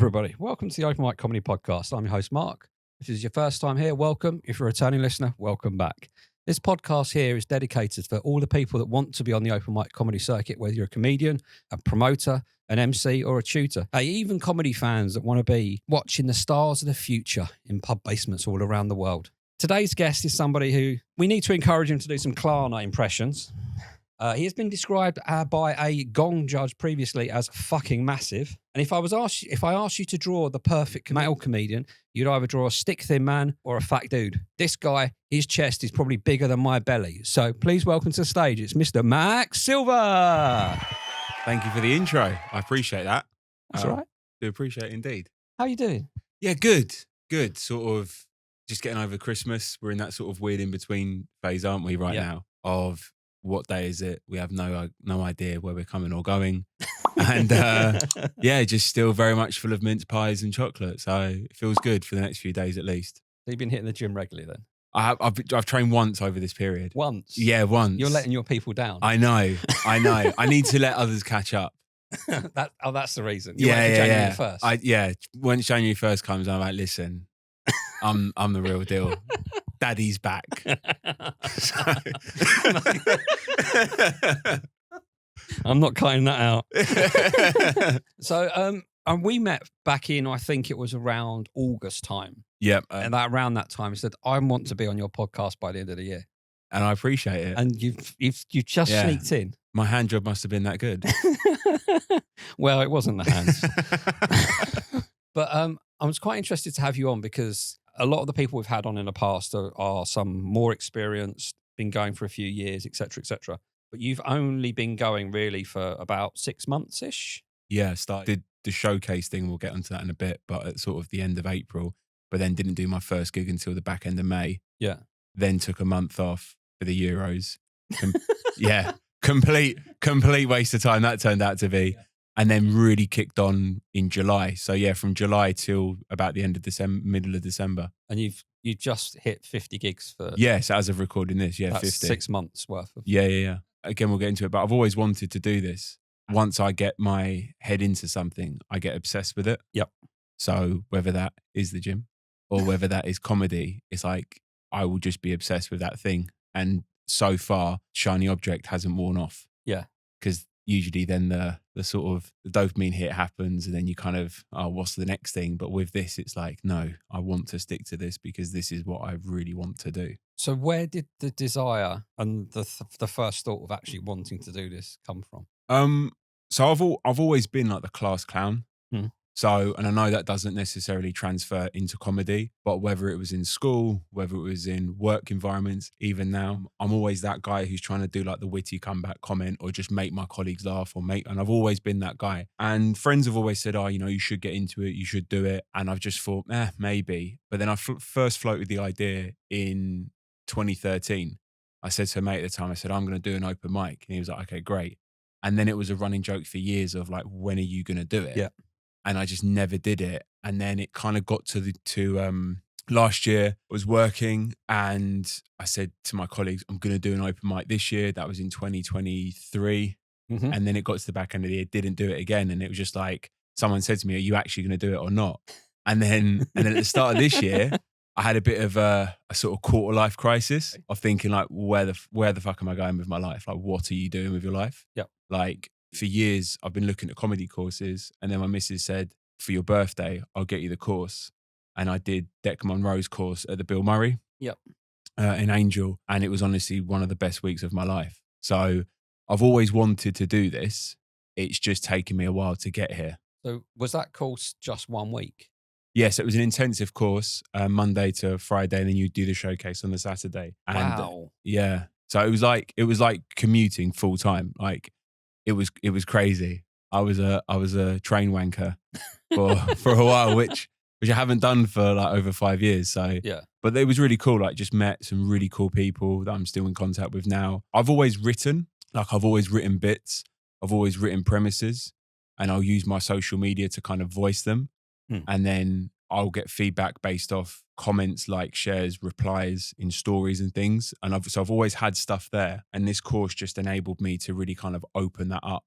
everybody. Welcome to the Open Mic Comedy Podcast. I'm your host, Mark. If this is your first time here, welcome. If you're a returning listener, welcome back. This podcast here is dedicated for all the people that want to be on the open mic comedy circuit, whether you're a comedian, a promoter, an MC or a tutor. Hey, even comedy fans that want to be watching the stars of the future in pub basements all around the world. Today's guest is somebody who we need to encourage him to do some Klarna impressions. He has been described by a gong judge previously as fucking massive. And if I asked you to draw the perfect male comedian, you'd either draw a stick-thin man or a fat dude. This guy, his chest is probably bigger than my belly. So please welcome to the stage. It's Mr. Max Silver. Thank you for the intro. I appreciate that. That's all right. Do appreciate it indeed. How are you doing? Yeah, good. Good. Sort of just getting over Christmas. We're in that sort of weird in-between phase, aren't we, right now? Of what day is it? We have no idea where we're coming or going. And yeah, just still very much full of mince pies and chocolate. So it feels good for the next few days at least. So you've been hitting the gym regularly then? I've trained once over this period. Once? Yeah, once. You're letting your people down. I know. I need to let others catch up. That's the reason. You went for January 1st. When January 1st comes, I'm like, listen, I'm the real deal. Daddy's back. I'm not cutting that out. So we met back in, I think it was around August time. Yep. And around that time, I said, I want to be on your podcast by the end of the year. And I appreciate it. And you've just sneaked in. My hand job must have been that good. Well, it wasn't the hands. But I was quite interested to have you on because a lot of the people we've had on in the past are some more experienced, been going for a few years, et cetera, et cetera. But you've only been going really for about 6 months-ish? Yeah, started the showcase thing. We'll get onto that in a bit, but at sort of the end of April, but then didn't do my first gig until the back end of May. Yeah. Then took a month off for the Euros. Yeah, complete waste of time that turned out to be. Yeah. And then really kicked on in July. So yeah, from July till about the end of December, middle of December. And you just hit 50 gigs for... Yes, as of recording this, yeah, that's 50. 6 months worth of... Yeah. Again, we'll get into it, but I've always wanted to do this. Once I get my head into something, I get obsessed with it. Yep. So whether that is the gym or whether that is comedy, it's like I will just be obsessed with that thing. And so far, shiny object hasn't worn off. Yeah. Because usually then the sort of the dopamine hit happens and then you kind of, oh, what's the next thing? But with this, it's like, no, I want to stick to this because this is what I really want to do. So where did the desire and the first thought of actually wanting to do this come from? So I've always been like the class clown. Hmm. So, and I know that doesn't necessarily transfer into comedy, but whether it was in school, whether it was in work environments, even now, I'm always that guy who's trying to do like the witty comeback comment or just make my colleagues laugh and I've always been that guy. And friends have always said, oh, you should get into it, you should do it. And I've just thought, maybe. But then I first floated the idea in 2013. I said to a mate at the time, I said, I'm going to do an open mic. And he was like, okay, great. And then it was a running joke for years of like, when are you going to do it? Yeah. And I just never did it. And then it kind of got to last year, I was working and I said to my colleagues, I'm going to do an open mic this year. That was in 2023. Mm-hmm. And then it got to the back end of the year, didn't do it again. And it was just like, someone said to me, are you actually going to do it or not? And then at the start of this year, I had a bit of a sort of quarter life crisis of thinking like, where the fuck am I going with my life? Like, what are you doing with your life? Yeah. Like, for years, I've been looking at comedy courses, and then my missus said, for your birthday, I'll get you the course. And I did Deck Monroe's course at the Bill Murray in Angel. And it was honestly one of the best weeks of my life. So I've always wanted to do this. It's just taken me a while to get here. So was that course just 1 week? Yes, it was an intensive course, Monday to Friday, and then you do the showcase on the Saturday. And, wow. Yeah. So it was like commuting full time. Like, it was crazy. I was a train wanker for a while, which I haven't done for like over 5 years. So yeah, but it was really cool. Like, just met some really cool people that I'm still in contact with now. I've always written bits. I've always written premises, and I'll use my social media to kind of voice them, and then I'll get feedback based off comments, like shares, replies in stories and things. And I've always had stuff there. And this course just enabled me to really kind of open that up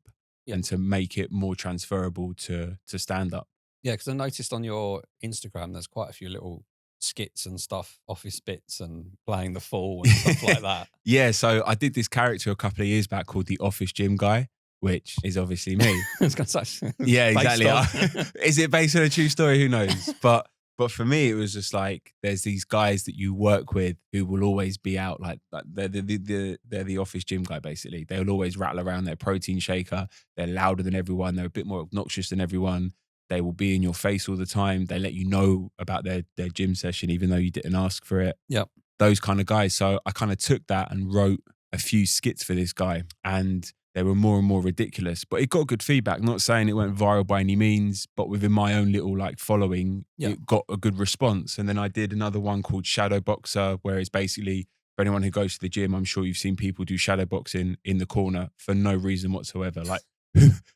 and to make it more transferable to stand up. Yeah, because I noticed on your Instagram there's quite a few little skits and stuff, office bits and playing the fool and stuff like that. Yeah, so I did this character a couple of years back called the office gym guy, which is obviously me. It's got such Yeah, based exactly. on. Is it based on a true story? Who knows? But for me, it was just like there's these guys that you work with who will always be out like they're the office gym guy basically. They'll always rattle around their protein shaker. They're louder than everyone. They're a bit more obnoxious than everyone. They will be in your face all the time. They let you know about their gym session even though you didn't ask for it. Yep. Those kind of guys. So I kind of took that and wrote a few skits for this guy, and they were more and more ridiculous, but it got good feedback. Not saying it went viral by any means, but within my own little like following, it got a good response. And then I did another one called Shadow Boxer, where it's basically for anyone who goes to the gym, I'm sure you've seen people do shadow boxing in the corner for no reason whatsoever. Like,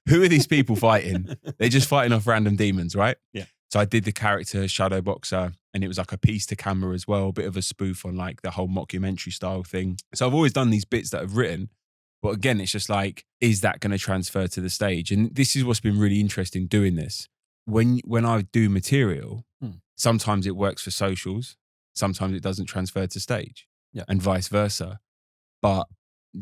who are these people fighting? They're just fighting off random demons, right? Yeah. So I did the character Shadow Boxer, and it was like a piece to camera as well, a bit of a spoof on like the whole mockumentary style thing. So I've always done these bits that I've written. But again, it's just like, is that going to transfer to the stage? And this is what's been really interesting doing this. When I do material, sometimes it works for socials, sometimes it doesn't transfer to stage, and vice versa. But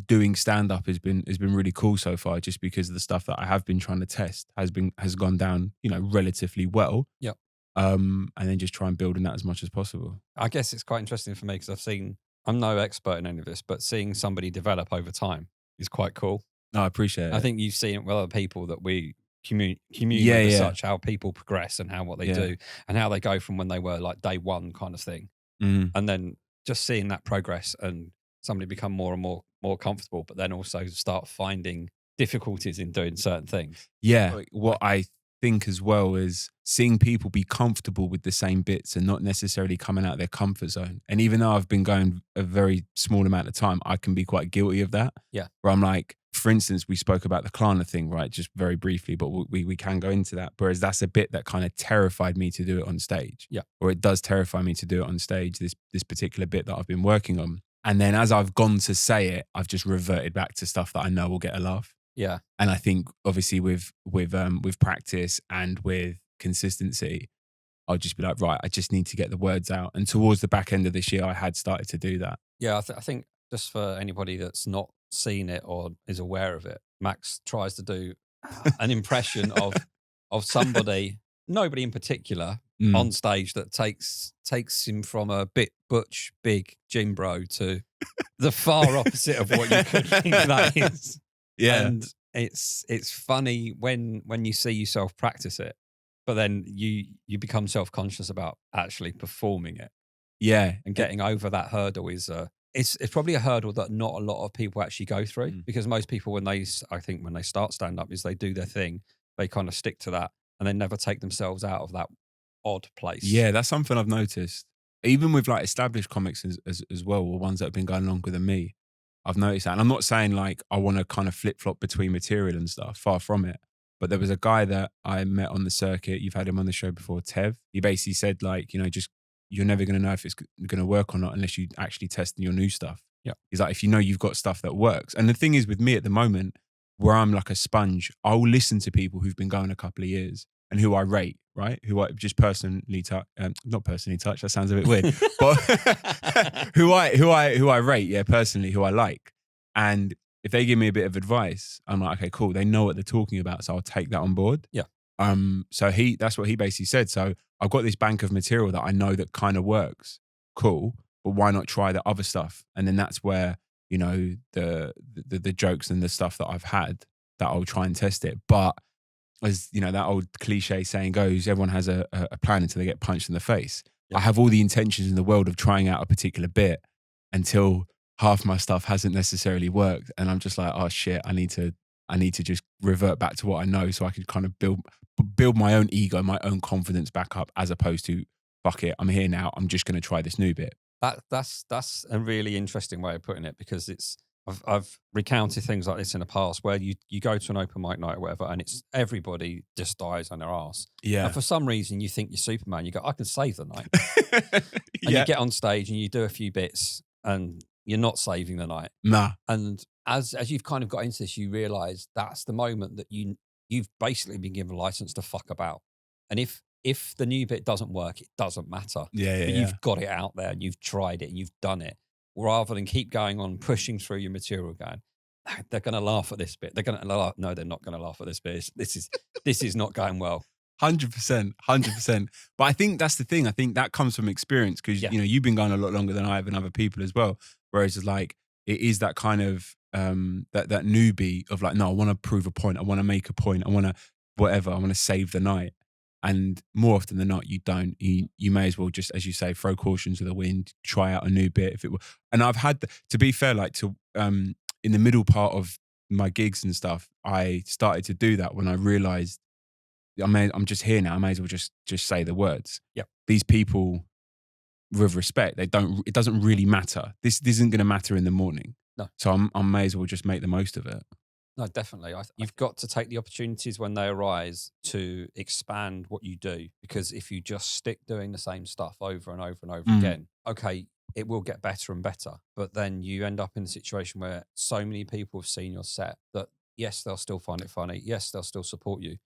doing stand up has been really cool so far, just because of the stuff that I have been trying to test has gone down, relatively well. Yep. And then just try and build on that as much as possible. I guess it's quite interesting for me because I'm no expert in any of this, but seeing somebody develop over time is quite cool. No, I appreciate it. I think you've seen it with other people that we commune with as such, how people progress and what they do and how they go from when they were like day one kind of thing. And then just seeing that progress and somebody become more and more comfortable, but then also start finding difficulties in doing certain things. Yeah. What I think as well is seeing people be comfortable with the same bits and not necessarily coming out of their comfort zone. And even though I've been going a very small amount of time, I can be quite guilty of that. Yeah. Where I'm like, for instance, we spoke about the Klarna thing, right? Just very briefly, but we can go into that. Whereas that's a bit that kind of terrified me to do it on stage. Yeah. Or it does terrify me to do it on stage, this particular bit that I've been working on. And then as I've gone to say it, I've just reverted back to stuff that I know will get a laugh. Yeah. And I think obviously with practice and with consistency, I'll just be like, right, I just need to get the words out. And towards the back end of this year, I had started to do that. Yeah, I think just for anybody that's not seen it or is aware of it, Max tries to do an impression of somebody, nobody in particular, on stage that takes him from a bit butch, big gym bro to the far opposite of what you could think that is. Yeah. And it's funny when you see yourself practice it, but then you become self-conscious about actually performing it. Yeah. And getting over that hurdle is it's probably a hurdle that not a lot of people actually go through, because most people when they start stand up is they do their thing, they kind of stick to that and they never take themselves out of that odd place. Yeah, that's something I've noticed. Even with like established comics as well, or ones that have been going longer than me, I've noticed that. And I'm not saying like I want to kind of flip-flop between material and stuff, far from it. But there was a guy that I met on the circuit, you've had him on the show before, Tev. He basically said like, just you're never going to know if it's going to work or not unless you actually test your new stuff. Yeah. He's like, if you know you've got stuff that works. And the thing is with me at the moment, where I'm like a sponge, I'll listen to people who've been going a couple of years and who I rate, right? Who I just personally touch, not personally touch, that sounds a bit weird, but who I rate, yeah, personally, who I like. And if they give me a bit of advice, I'm like, okay, cool. They know what they're talking about, so I'll take that on board. Yeah. So that's what he basically said. So I've got this bank of material that I know that kind of works. Cool. But why not try the other stuff? And then that's where, the jokes and the stuff that I've had, that I'll try and test it. But as that old cliche saying goes, everyone has a plan until they get punched in the face. Yeah. I have all the intentions in the world of trying out a particular bit until half my stuff hasn't necessarily worked. And I'm just like, oh shit, I need to just revert back to what I know so I can kind of build my own ego, my own confidence back up, as opposed to, fuck it, I'm here now, I'm just going to try this new bit. That's a really interesting way of putting it, because I've recounted things like this in the past where you go to an open mic night or whatever, and it's everybody just dies on their ass. Yeah. And for some reason you think you're Superman. You go, I can save the night. And you get on stage and you do a few bits and you're not saving the night. Nah. And as you've kind of got into this, you realise that's the moment that you've basically been given a license to fuck about. And if the new bit doesn't work, it doesn't matter. Yeah. But you've got it out there and you've tried it and you've done it, rather than keep going on pushing through your material going, "Ah, they're going to laugh at this bit. They're going to laugh. No, they're not going to laugh at this bit. This is not going well." 100%, 100%. But I think that's the thing. I think that comes from experience because, Yeah. you've been going a lot longer than I have and other people as well. Whereas it's like, it is that kind of, that newbie of like, no, I want to prove a point. I want to make a point. I want to, whatever. I want to save the night. And more often than not, you don't. You may as well just, as you say, throw caution to the wind, try out a new bit if it were. And I've had, to be fair, like in the middle part of my gigs and stuff, I started to do that when I realized I'm just here now. I may as well just say the words. Yep. These people, with respect, it doesn't really matter. This isn't going to matter in the morning. No. So I may as well just make the most of it. No, definitely. You've got to take the opportunities when they arise to expand what you do, because if you just stick doing the same stuff over and over and over again, okay, it will get better and better. But then you end up in a situation where so many people have seen your set that, yes, they'll still find it funny. Yes, they'll still support you.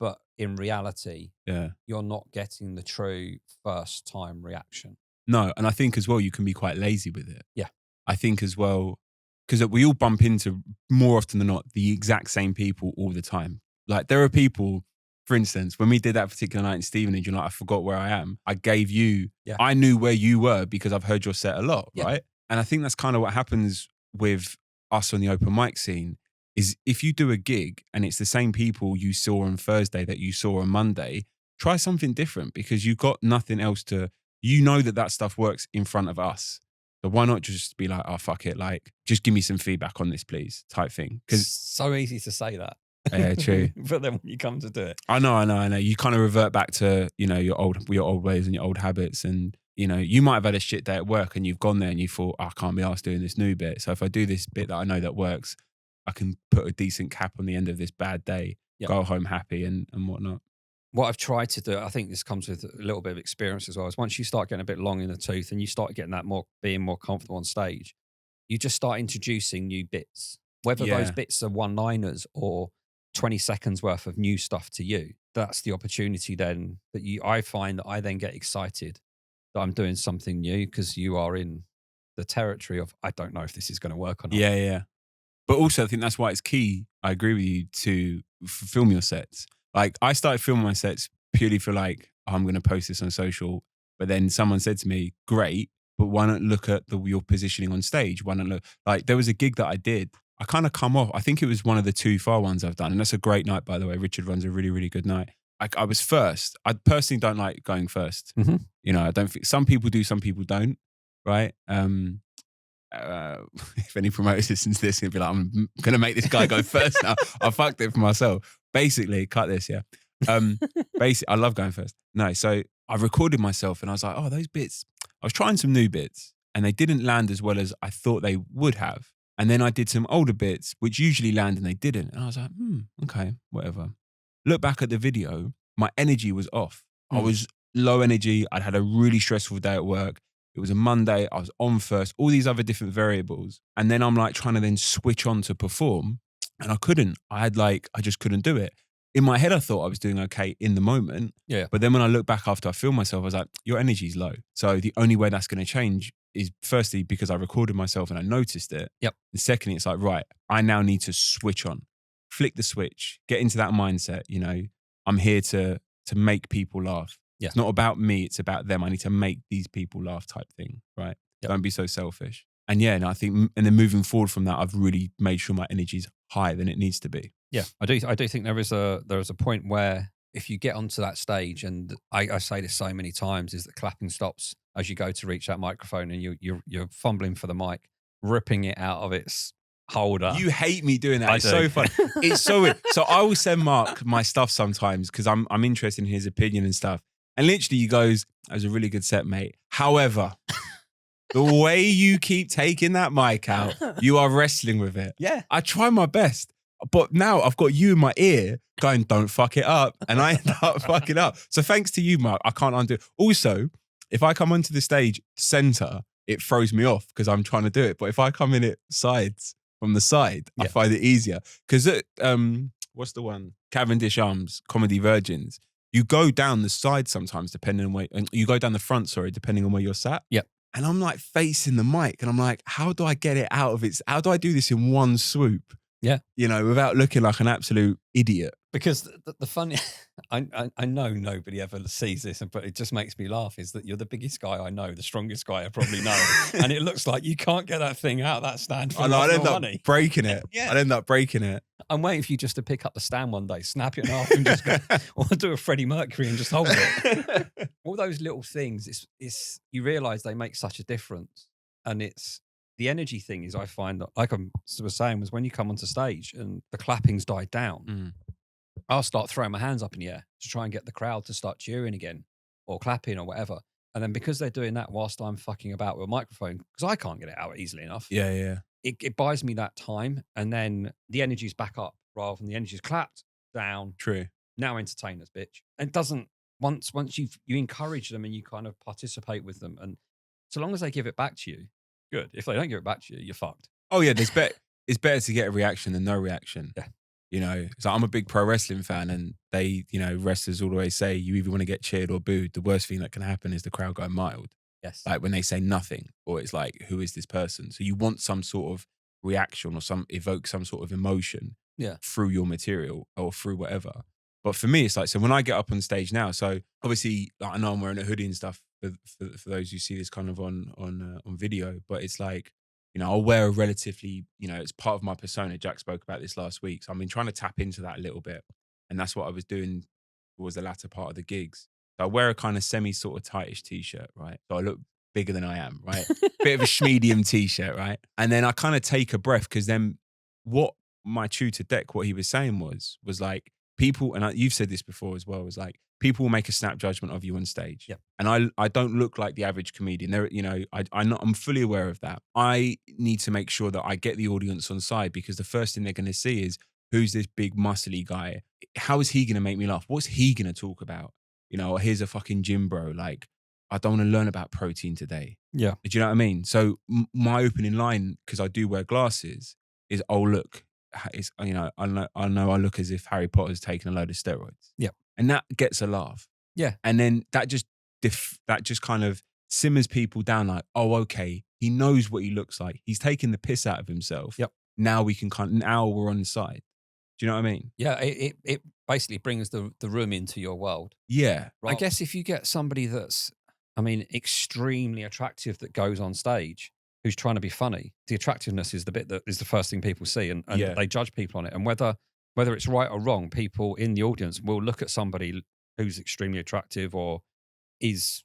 But in reality, you're not getting the true first time reaction. No, and I think as well, you can be quite lazy with it. Yeah. I think as well, because we all bump into, more often than not, the exact same people all the time. Like there are people, for instance, when we did that particular night in Stevenage, I forgot where I am. I gave you, I knew where you were because I've heard your set a lot, right? And I think that's kind of what happens with us on the open mic scene, is if you do a gig and it's the same people you saw on Thursday that you saw on Monday, try something different because you've got nothing else to, that stuff works in front of us. So why not just be like, oh, fuck it. Like, just give me some feedback on this, please, type thing. Because so easy to say that. Yeah, true. But then when you come to do it, I know. You kind of revert back to, your old ways and your old habits. And, you might have had a shit day at work and you've gone there and you thought, I can't be arsed doing this new bit. So if I do this bit that I know that works, I can put a decent cap on the end of this bad day, go home happy and whatnot. What I've tried to do, I think this comes with a little bit of experience as well, is once you start getting a bit long in the tooth and you start getting that being more comfortable on stage, you just start introducing new bits, whether those bits are one-liners or 20 seconds worth of new stuff to you. That's the opportunity then that I find that I then get excited that I'm doing something new, because you are in the territory of, I don't know if this is going to work or not. Yeah. But also I think that's why it's key, I agree with you, to film your sets. Like I started filming my sets purely for like, oh, I'm going to post this on social. But then someone said to me, great, but why not look at your positioning on stage? Why not look, like there was a gig that I did. I kind of come off, I think it was one of the Too Far ones I've done. And that's a great night, by the way. Richard runs a really, really good night. I was first. I personally don't like going first. Mm-hmm. I don't think, some people do, some people don't. Right. If any promoters listen to this, he'll be like, I'm going to make this guy go first now. I fucked it for myself. Basically, cut this, yeah. Basically, I love going first. No, so I recorded myself and I was like, oh, those bits, I was trying some new bits and they didn't land as well as I thought they would have. And then I did some older bits, which usually land and they didn't. And I was like, okay, whatever. Look back at the video, my energy was off. I was low energy. I'd had a really stressful day at work. It was a Monday. I was on first, all these other different variables. And then I'm like trying to then switch on to perform. And I couldn't. I just couldn't do it. In my head, I thought I was doing okay in the moment. Yeah. But then when I look back after I filmed myself, I was like, your energy's low. So the only way that's going to change is firstly, because I recorded myself and I noticed it. Yep. And secondly, it's like, right, I now need to switch on, flick the switch, get into that mindset. I'm here to make people laugh. Yeah. It's not about me. It's about them. I need to make these people laugh type thing. Right. Yep. Don't be so selfish. And I think, and then moving forward from that, I've really made sure my energy's higher than it needs to be. Yeah, I do think there is a point where if you get onto that stage, and I say this so many times, is that clapping stops as you go to reach that microphone and you're fumbling for the mic, ripping it out of its holder. You hate me doing that. I It's do. so fun. It's so weird. So I will send Mark my stuff sometimes because I'm interested in his opinion and stuff. And literally he goes, that was a really good set, mate. However, the way you keep taking that mic out, you are wrestling with it. Yeah. I try my best. But now I've got you in my ear going, don't fuck it up. And I end up fucking up. So thanks to you, Mark, I can't undo it. Also, if I come onto the stage center, it throws me off because I'm trying to do it. But if I come in it from the side, I find it easier. Because what's the one? Cavendish Arms, Comedy Virgins. You go down the side sometimes, depending on where, and you go down the front, sorry, depending on where you're sat. Yep. And I'm like facing the mic and I'm like, how do I get it out of how do I do this in one swoop? Yeah. You know, without looking like an absolute idiot. Because the funny, I know nobody ever sees this, but it just makes me laugh, is that you're the biggest guy I know, the strongest guy I probably know. And it looks like you can't get that thing out of that stand for I'd end up money. breaking it. Yeah. I'd end up breaking it. I'm waiting for you just to pick up the stand one day, snap it in half and just go, or do a Freddie Mercury and just hold it. All those little things, it's you realise they make such a difference. And it's the energy thing is, I find that, like I was saying, was when you come onto stage and the clapping's died down, I'll start throwing my hands up in the air to try and get the crowd to start cheering again or clapping or whatever. And then because they're doing that whilst I'm fucking about with a microphone, because I can't get it out easily enough. Yeah. It buys me that time, and then the energy's back up rather than the energy's clapped down. True. Now entertainers, bitch. And it doesn't, once you encourage them and you kind of participate with them, and so long as they give it back to you, good. If they don't give it back to you, you're fucked. Oh yeah, it's better to get a reaction than no reaction. Yeah. You know, so I'm a big pro wrestling fan, and they, you know, wrestlers always say you either want to get cheered or booed. The worst thing that can happen is the crowd go mild. Yes. Like when they say nothing, or it's like, who is this person? So you want some sort of reaction or evoke some sort of emotion through your material or through whatever. But for me, it's like, so when I get up on stage now, so obviously, like, I know I'm wearing a hoodie and stuff for those who see this kind of on video, but it's like, you know, I'll wear a relatively, you know, it's part of my persona. Jack spoke about this last week. So I've been trying to tap into that a little bit. And that's what I was doing towards the latter part of the gigs. So I wear a kind of semi sort of tightish t-shirt, right? So I look bigger than I am, right? Bit of a schmedium t-shirt, right? And then I kind of take a breath, because then what my tutor Deck, what he was saying was like, people, and you've said this before as well, was like, people will make a snap judgment of you on stage. Yep. And I don't look like the average comedian. There, you know, I'm fully aware of that. I need to make sure that I get the audience on side, because the first thing they're going to see is, who's this big muscly guy? How is he going to make me laugh? What's he going to talk about? You know, here's a fucking gym bro. Like, I don't want to learn about protein today. Yeah. Do you know what I mean? So my opening line, because I do wear glasses, is, oh, look, it's, you know, I know I look as if Harry Potter's taken a load of steroids. Yeah. And that gets a laugh. Yeah. And then that just kind of simmers people down, like, oh, okay, he knows what he looks like. He's taking the piss out of himself. Yep. Now now we're on the side. Do you know what I mean? Yeah. It basically brings the room into your world. Yeah. I guess if you get somebody that's, I mean, extremely attractive that goes on stage, who's trying to be funny, the attractiveness is the bit that is the first thing people see, and they judge people on it. And whether it's right or wrong, people in the audience will look at somebody who's extremely attractive or is,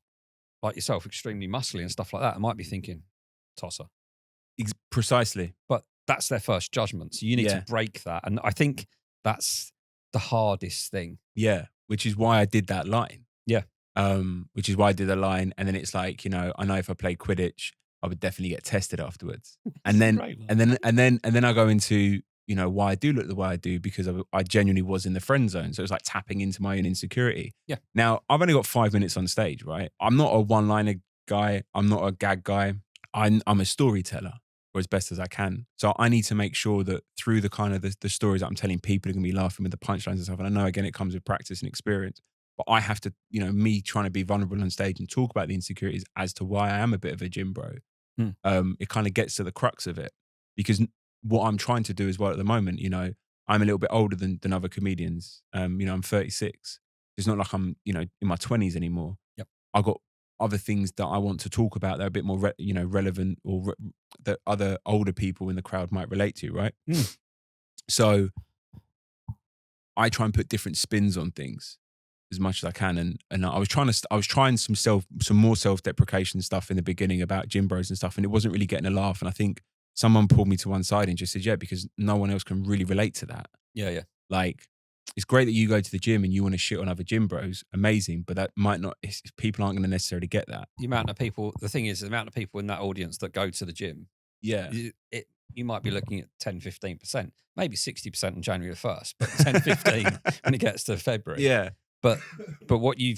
like yourself, extremely muscly and stuff like that, and might be thinking, tosser. Precisely. But that's their first judgment. So you need to break that. And I think that's the hardest thing. Yeah. Which is why I did that line. Yeah. Which is why I did the line. And then it's like, you know, I know if I play Quidditch, I would definitely get tested afterwards. And then I go into, you know, why I do look the way I do, because I genuinely was in the friend zone. So it was like tapping into my own insecurity. Yeah. Now, I've only got 5 minutes on stage, right? I'm not a one-liner guy. I'm not a gag guy. I'm a storyteller, or as best as I can. So I need to make sure that through the kind of the stories that I'm telling, people are going to be laughing with the punchlines and stuff. And I know, again, it comes with practice and experience. But I have to, you know, me trying to be vulnerable on stage and talk about the insecurities as to why I am a bit of a gym bro. It kind of gets to the crux of it, because what I'm trying to do as well at the moment, you know, I'm a little bit older than other comedians. You know, I'm 36. It's not like I'm, you know, in my 20s anymore. Yep. I've got other things that I want to talk about that are a bit more, relevant, or that other older people in the crowd might relate to, right? So I try and put different spins on things as much as I can, and I was trying some more self-deprecation stuff in the beginning about gym bros and stuff, and it wasn't really getting a laugh. And I think someone pulled me to one side and just said, yeah, because no one else can really relate to that. Yeah. Like, it's great that you go to the gym and you want to shit on other gym bros, amazing, but that might not, people aren't going to necessarily get that. The amount of people in that audience that go to the gym, yeah, you might be looking at 10-15%, maybe 60% on January the 1st, but 10-15 when it gets to February. Yeah. But what you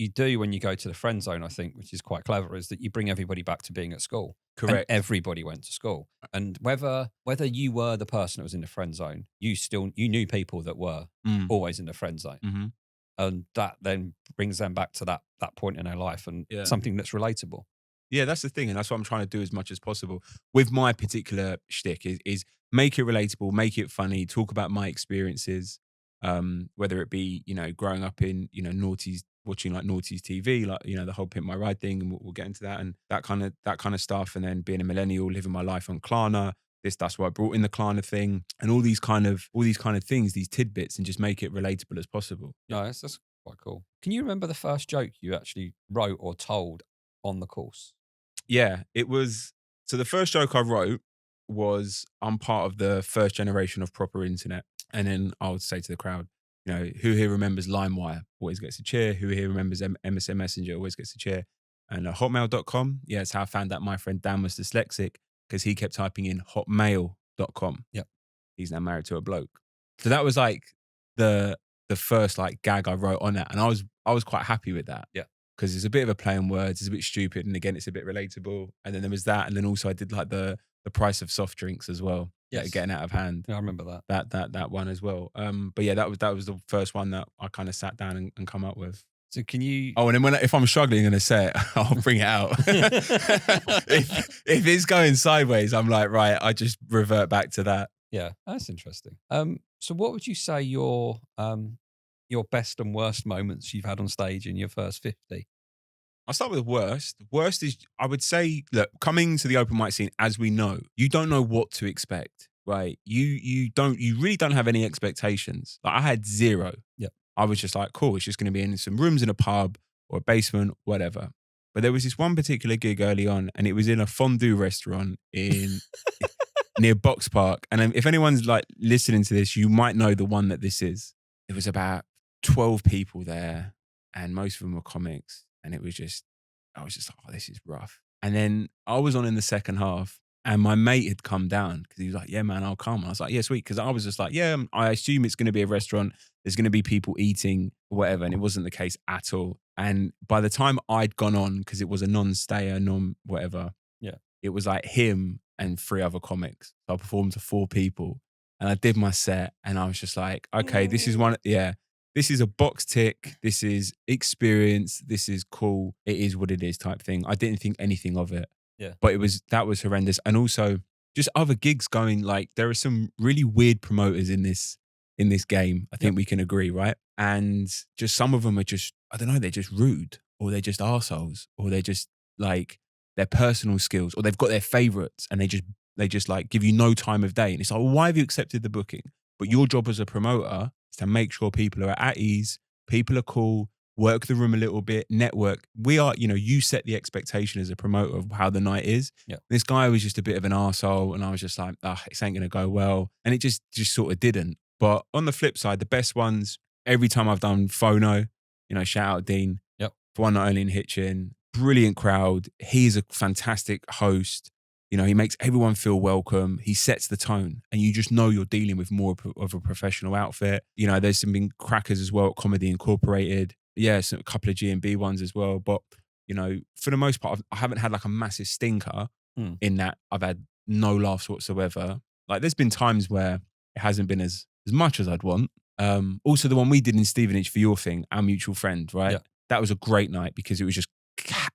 do when you go to the friend zone, I think, which is quite clever, is that you bring everybody back to being at school. Correct. And everybody went to school. And whether you were the person that was in the friend zone, you knew people that were always in the friend zone. Mm-hmm. and that then brings them back to that point in their life and Yeah. something that's relatable. Yeah, that's the thing. And that's what I'm trying to do as much as possible with my particular shtick is make it relatable, make it funny, talk about my experiences. Whether it be, growing up in, naughties, watching like naughties TV, like, the whole Pimp My Ride thing, and we'll get into that and that kind of stuff. And then being a millennial, living my life on Klarna. That's why I brought in the Klarna thing and all these kind of things, these tidbits, and just make it relatable as possible. No, that's quite cool. Can you remember the first joke you actually wrote or told on the course? Yeah, it was. So the first joke I wrote was, I'm part of the first generation of proper internet. And then I would say to the crowd, who here remembers LimeWire? Always gets a cheer. Who here remembers MSN Messenger? Always gets a cheer. And hotmail.com, yeah, it's how I found out my friend Dan was dyslexic because he kept typing in hotmail.com. Yep. He's now married to a bloke. So that was like the first like gag I wrote on that. And I was quite happy with that. Yeah. Because it's a bit of a play on words, it's a bit stupid, and again, it's a bit relatable. And then there was that, and then also I did like the price of soft drinks as well. That are Yes. getting out of hand. Yeah, I remember that. That one as well. But yeah, that was the first one that I kind of sat down and come up with. So can you? Oh, and then if I'm struggling to say it, I'll bring it out. if it's going sideways, I'm like, right, I just revert back to that. Yeah, that's interesting. So what would you say your best and worst moments you've had on stage in your first 50? I'll start with worst. Worst is, I would say, look, coming to the open mic scene, as we know, you don't know what to expect, right? You really don't have any expectations. Like I had zero. Yep. I was just like, cool, it's just going to be in some rooms in a pub or a basement, whatever. But there was this one particular gig early on, and it was in a fondue restaurant in near Box Park. And if anyone's like listening to this, you might know the one that this is. It was about 12 people there, and most of them were comics. And I was just like, oh, this is rough. And then I was on in the second half, and my mate had come down because he was like, yeah, man, I'll come. And I was like, yeah, sweet. Because I was just like, yeah, I assume it's going to be a restaurant. There's going to be people eating, whatever. And it wasn't the case at all. And by the time I'd gone on, because it was a non-stayer, non-whatever, Yeah. it was like him and 3 other comics. So I performed to 4 people, and I did my set, and I was just like, okay, this is one, yeah. This is a box tick. This is experience. This is cool. It is what it is type thing. I didn't think anything of it. Yeah. But that was horrendous. And also just other gigs going, like, there are some really weird promoters in this game. I think we can agree, right? And just some of them are just, I don't know, they're just rude, or they're just arseholes, or they're just like their personal skills, or they've got their favorites and they just like give you no time of day. And it's like, well, why have you accepted the booking? But your job as a promoter is to make sure people are at ease, people are cool, work the room a little bit, network. We are, you set the expectation as a promoter of how the night is. Yeah. This guy was just a bit of an arsehole, and I was just like, it ain't going to go well. And it just sort of didn't. But on the flip side, the best ones, every time I've done Phono, shout out Dean. Yep. For One Night Only in Hitchin, brilliant crowd. He's a fantastic host. He makes everyone feel welcome. He sets the tone, and you just know you're dealing with more of a professional outfit. There's some been crackers as well at Comedy Incorporated. Yeah, a couple of G&B ones as well. But, for the most part, I haven't had like a massive stinker in that I've had no laughs whatsoever. Like there's been times where it hasn't been as much as I'd want. Also the one we did in Stevenage for your thing, our mutual friend, right? Yeah. That was a great night because it was just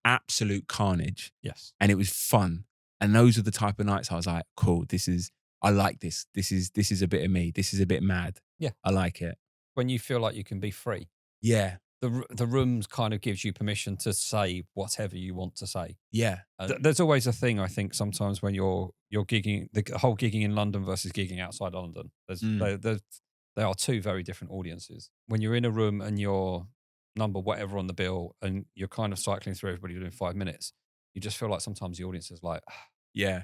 absolute carnage. Yes. And it was fun. And those are the type of nights I was like, cool, I like this. This is a bit of me. This is a bit mad. Yeah. I like it. When you feel like you can be free. Yeah. The rooms kind of gives you permission to say whatever you want to say. Yeah. There's always a thing, I think, sometimes when you're gigging, the whole gigging in London versus gigging outside London. They are 2 very different audiences. When you're in a room and you're number whatever on the bill and you're kind of cycling through everybody within 5 minutes, you just feel like sometimes the audience is like, yeah,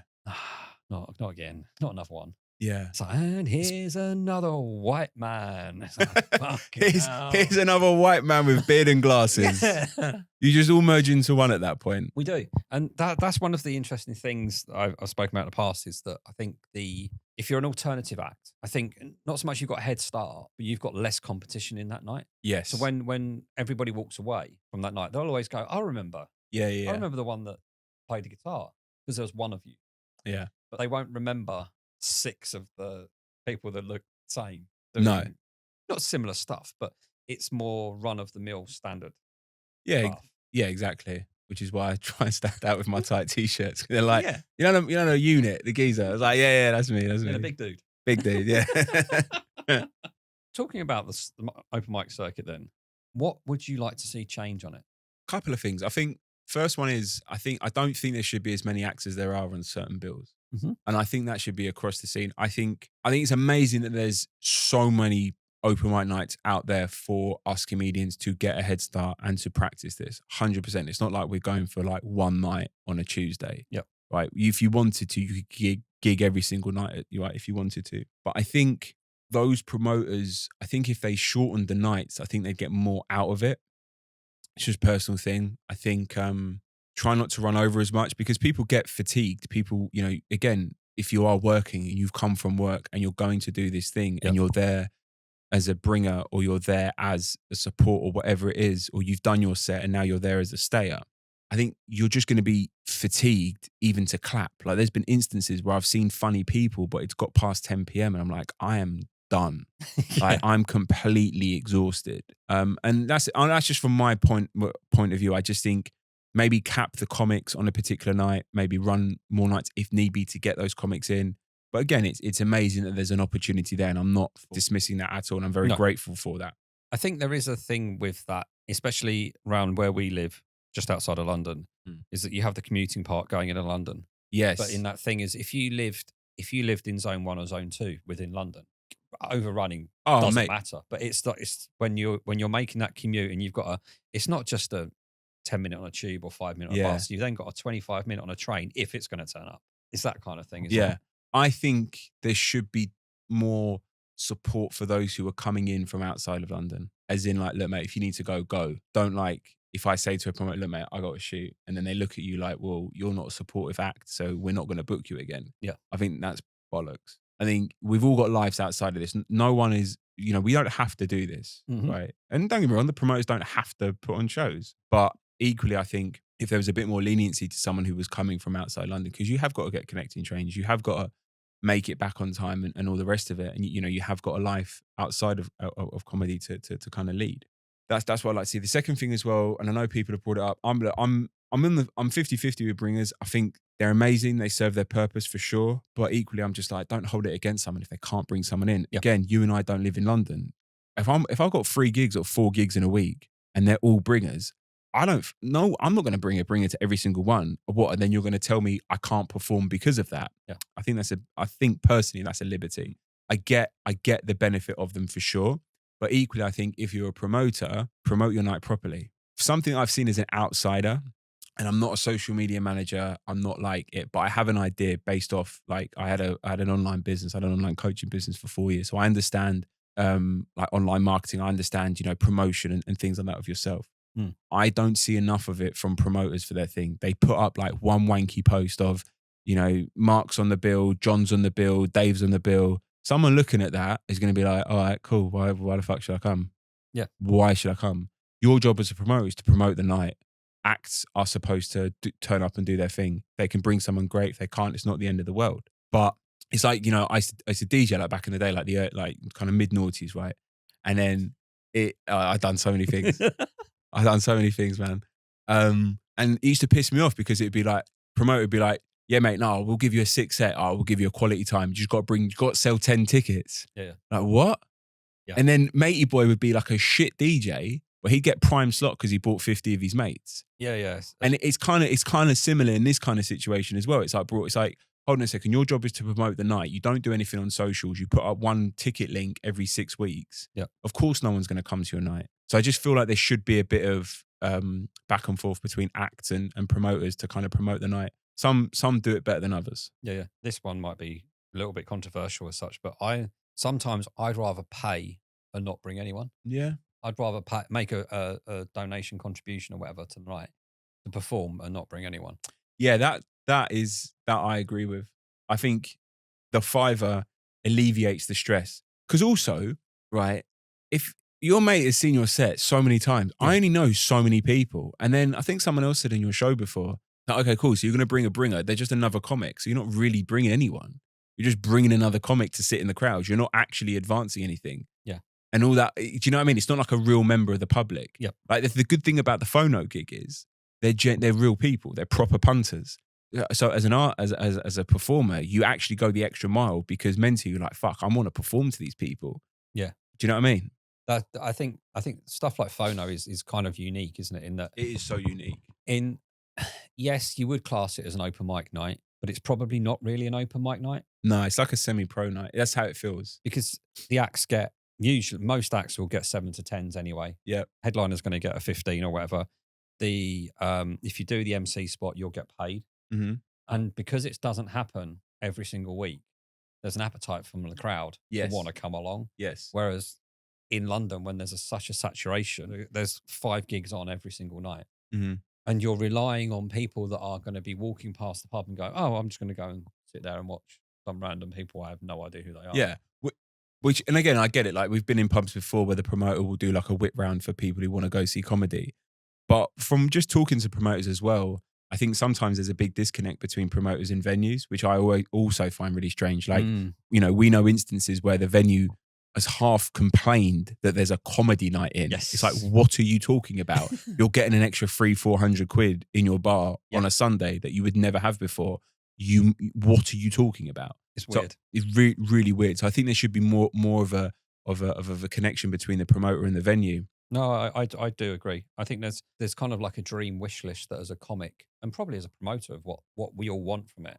not again, not another one. Yeah. It's like, and here's another white man. It's like, here's another white man with beard and glasses. Yeah. You just all merge into one at that point. We do. And that's one of the interesting things that I've spoken about in the past is that I think if you're an alternative act, I think not so much you've got a head start, but you've got less competition in that night. Yes. So when everybody walks away from that night, they'll always go, I remember. Yeah. I remember the one that played the guitar because there was one of you. Yeah. But they won't remember 6 of the people that look the same. No. Not similar stuff, but it's more run of the mill standard Yeah, stuff. yeah, exactly. Which is why I try and stand out with my tight t-shirts. They're like, Yeah, you know, the unit, the geezer. I was like, yeah, that's me, that's yeah, the me. big dude. Big dude, yeah. Talking about the open mic circuit, then, what would you like to see change on it? Couple of things. I think first one is I don't think there should be as many acts as there are on certain bills. Hmm. And I think that should be across the scene. I think it's amazing that there's so many open mic nights out there for us comedians to get a head start and to practice this. 100%. It's not like we're going for like one night on a Tuesday. Yep. Right. If you wanted to, you could gig every single night, right, if you wanted to. But I think those promoters, I think if they shortened the nights, I think they'd get more out of it. It's just a personal thing. I think try not to run over as much because people get fatigued. People, you know, again, if you are working and you've come from work and you're going to do this thing and Yep. you're there as a bringer or you're there as a support or whatever it is, or you've done your set and now you're there as a stayer, I think you're just going to be fatigued even to clap. Like there's been instances where I've seen funny people, but it's got past 10 p.m. and I'm like, I am done. Yeah. I'm completely exhausted. And that's just from my point of view. I just think maybe cap the comics on a particular night, maybe run more nights if need be to get those comics in. But again, it's amazing that there's an opportunity there, and I'm not dismissing that at all. And I'm very No. grateful for that. I think there is a thing with that, especially around where we live, just outside of London, is that you have the commuting part going into London. Yes, But in that thing is if you lived in zone 1 or zone 2 within London, overrunning doesn't matter. But it's when you're making that commute and you've got it's not just a 10-minute on a tube or 5-minute on a bus. You've then got a 25-minute on a train if it's going to turn up. It's that kind of thing as well. I think there should be more support for those who are coming in from outside of London. As in, like, look, mate, if you need to go, go. Don't like if I say to a promoter, look, mate, I got to shoot, and then they look at you like, well, you're not a supportive act, so we're not going to book you again. Yeah. I think that's bollocks. I think we've all got lives outside of this. No one is, you know, we don't have to do this, right? And don't get me wrong, the promoters don't have to put on shows. But equally, I think if there was a bit more leniency to someone who was coming from outside London, because you have got to get connecting trains, you have got to make it back on time and all the rest of it. And, you know, you have got a life outside of comedy to kind of lead. That's what I like to see. The second thing as well, and I know people have brought it up, I'm 50-50 with bringers. I think they're amazing. They serve their purpose for sure. But equally, I'm just like, don't hold it against someone if they can't bring someone in. Yeah. Again, you and I don't live in London. If I've got 3 gigs or 4 gigs in a week and they're all bringers, I'm not going to bring a bringer to every single one. What? And then you're going to tell me I can't perform because of that. Yeah. I think personally that's a liberty. I get the benefit of them for sure. But equally, I think if you're a promoter, promote your night properly. Something I've seen as an outsider, and I'm not a social media manager, I'm not like it, but I have an idea based off, like, I had an online business, I had an online coaching business for 4 years. So I understand like online marketing, I understand, you know, promotion and things like that of yourself. I don't see enough of it from promoters for their thing. They put up like one wanky post of, you know, Mark's on the bill, John's on the bill, Dave's on the bill. Someone looking at that is going to be like, all right, cool. Why the fuck should I come? Yeah. Why should I come? Your job as a promoter is to promote the night. Acts are supposed to turn up and do their thing. They can bring someone great. If they can't, it's not the end of the world. But it's like, you know, I used to DJ like back in the day, like like kind of mid-noughties, right? And then I've done so many things. I've done so many things, man. And it used to piss me off because it'd be like, promoter would be like, yeah, mate, no, we'll give you a 6 set. Oh, we'll give you a quality time. You got to sell 10 tickets. Yeah. Like, what? Yeah. And then Matey Boy would be like a shit DJ, but he'd get prime slot because he bought 50 of his mates. Yeah. And it's kind of similar in this kind of situation as well. It's like, hold on a second, your job is to promote the night. You don't do anything on socials. You put up one ticket link every 6 weeks. Yeah. Of course, no one's going to come to your night. So I just feel like there should be a bit of back and forth between acts and promoters to kind of promote the night. Some do it better than others. Yeah. This one might be a little bit controversial as such, but sometimes I'd rather pay and not bring anyone. Yeah. I'd rather make a donation contribution or whatever to the night to perform and not bring anyone. Yeah, that I agree with. I think the fiver alleviates the stress. Because also, right, if your mate has seen your set so many times, I only know so many people. And then I think someone else said in your show before, like, okay, cool, so you're going to bring a bringer. They're just another comic. So you're not really bringing anyone. You're just bringing another comic to sit in the crowd. You're not actually advancing anything. Yeah. and all that. Do you know what I mean? It's not like a real member of the public. Yep. Like the good thing about the phono gig is they're real people. They're proper punters. So as an art, as a performer, you actually go the extra mile because mentally you're like, fuck, I want to perform to these people. Yeah. Do you know what I mean? That I think stuff like phono is kind of unique, isn't it? In that, It is so unique. in yes, you would class it as an open mic night, but it's probably not really an open mic night No, it's like a semi-pro night. That's how it feels. because the acts get usually most acts will get 7 to 10s anyway. Yeah. Headliner's going to get a 15 or whatever. The if you do the MC spot, you'll get paid, Mm-hmm. and because it doesn't happen every single week, there's an appetite from the crowd Yes. to want to come along. Yes. Whereas in London, when there's such a saturation, there's 5 gigs on every single night. Mm-hmm. And you're relying on people that are going to be walking past the pub and go, oh, I'm just going to go and sit there and watch some random people. I have no idea who they are. Yeah. Which, and again, I get it. Like we've been in pubs before where the promoter will do like a whip round for people who want to go see comedy. But from just talking to promoters as well, I think sometimes there's a big disconnect between promoters and venues, which I also find really strange. Like, you know, we know instances where the venue has half complained that there's a comedy night in. Yes. It's like, what are you talking about? You're getting an extra 300-400 quid in your bar Yeah. on a Sunday that you would never have before. What are you talking about? It's weird. So it's really weird. So I think there should be more of a connection between the promoter and the venue. No, I do agree. I think there's kind of like a dream wish list that as a comic and probably as a promoter of what we all want from it.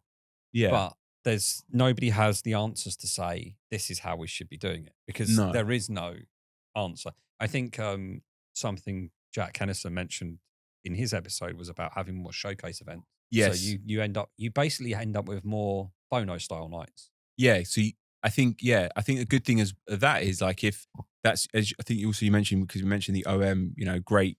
Yeah. But there's nobody has the answers to say this is how we should be doing it because No. there is no answer. I think something Jack Kennison mentioned in his episode was about having more showcase events. Yes. So you basically end up with more phono style nights. Yeah. So I think the good thing is that is like if that's as I think you mentioned because we mentioned the OM, you know, great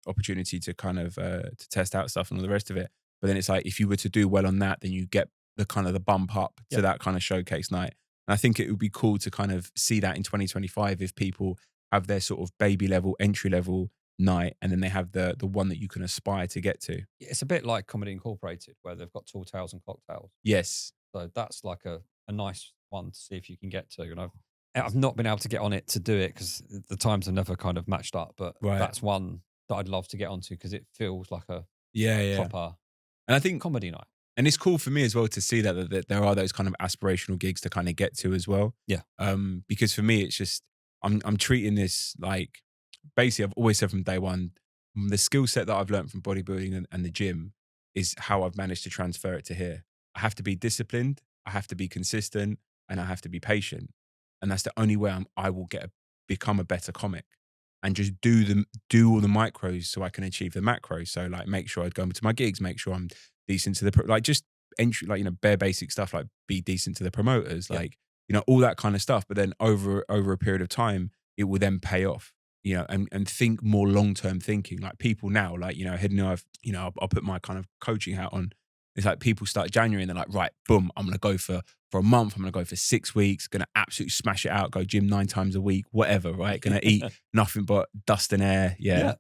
opportunity to kind of to test out stuff and all the rest of it. But then it's like if you were to do well on that, then you get the kind of the bump up to that kind of showcase night. And I think it would be cool to kind of see that in 2025 if people have their sort of baby level, entry level night, and then they have the one that you can aspire to get to. It's a bit like Comedy Incorporated where they've got tall tales and cocktails. Yes. So that's like a nice one to see if you can get to. And I've not been able to get on it to do it because the times have never kind of matched up. But that's one that I'd love to get onto because it feels like a proper and I think comedy night. And it's cool for me as well to see that there are those kind of aspirational gigs to kind of get to as well. Yeah. Because for me, it's just I'm treating this like basically I've always said from day one, the skill set that I've learned from bodybuilding and the gym is how I've managed to transfer it to here. I have to be disciplined, I have to be consistent, and I have to be patient. And that's the only way I will become a better comic. And just do all the micros so I can achieve the macros. So like make sure I go to my gigs, make sure I'm decent to the like just entry, like, you know, bare basic stuff like be decent to the promoters, like, you know, all that kind of stuff. But then over a period of time, it will then pay off, you know, and think more long-term thinking. Like people now, like, you know, I'll put my kind of coaching hat on. It's like people start January and they're like, right, boom, I'm going to go for a month. I'm going to go for 6 weeks, going to absolutely smash it out, go gym 9 times a week, whatever, right? Going to eat nothing but dust and air. Yeah.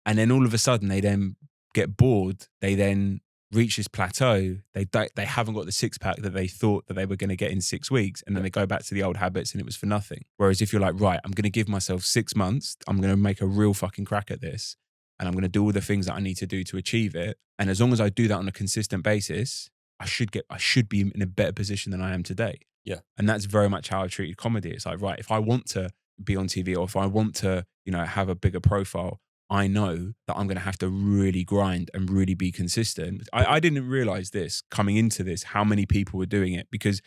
And then all of a sudden they then get bored. They then reach this plateau. They haven't got the six pack that they thought that they were going to get in 6 weeks. And then they go back to the old habits and it was for nothing. Whereas if you're like, right, I'm going to give myself 6 months. I'm going to make a real fucking crack at this. And I'm going to do all the things that I need to do to achieve it. And as long as I do that on a consistent basis, I should be in a better position than I am today. Yeah. And that's very much how I've treated comedy. It's like, right, if I want to be on TV or if I want to, you know, have a bigger profile, I know that I'm going to have to really grind and really be consistent. I didn't realize this coming into this, how many people were doing it because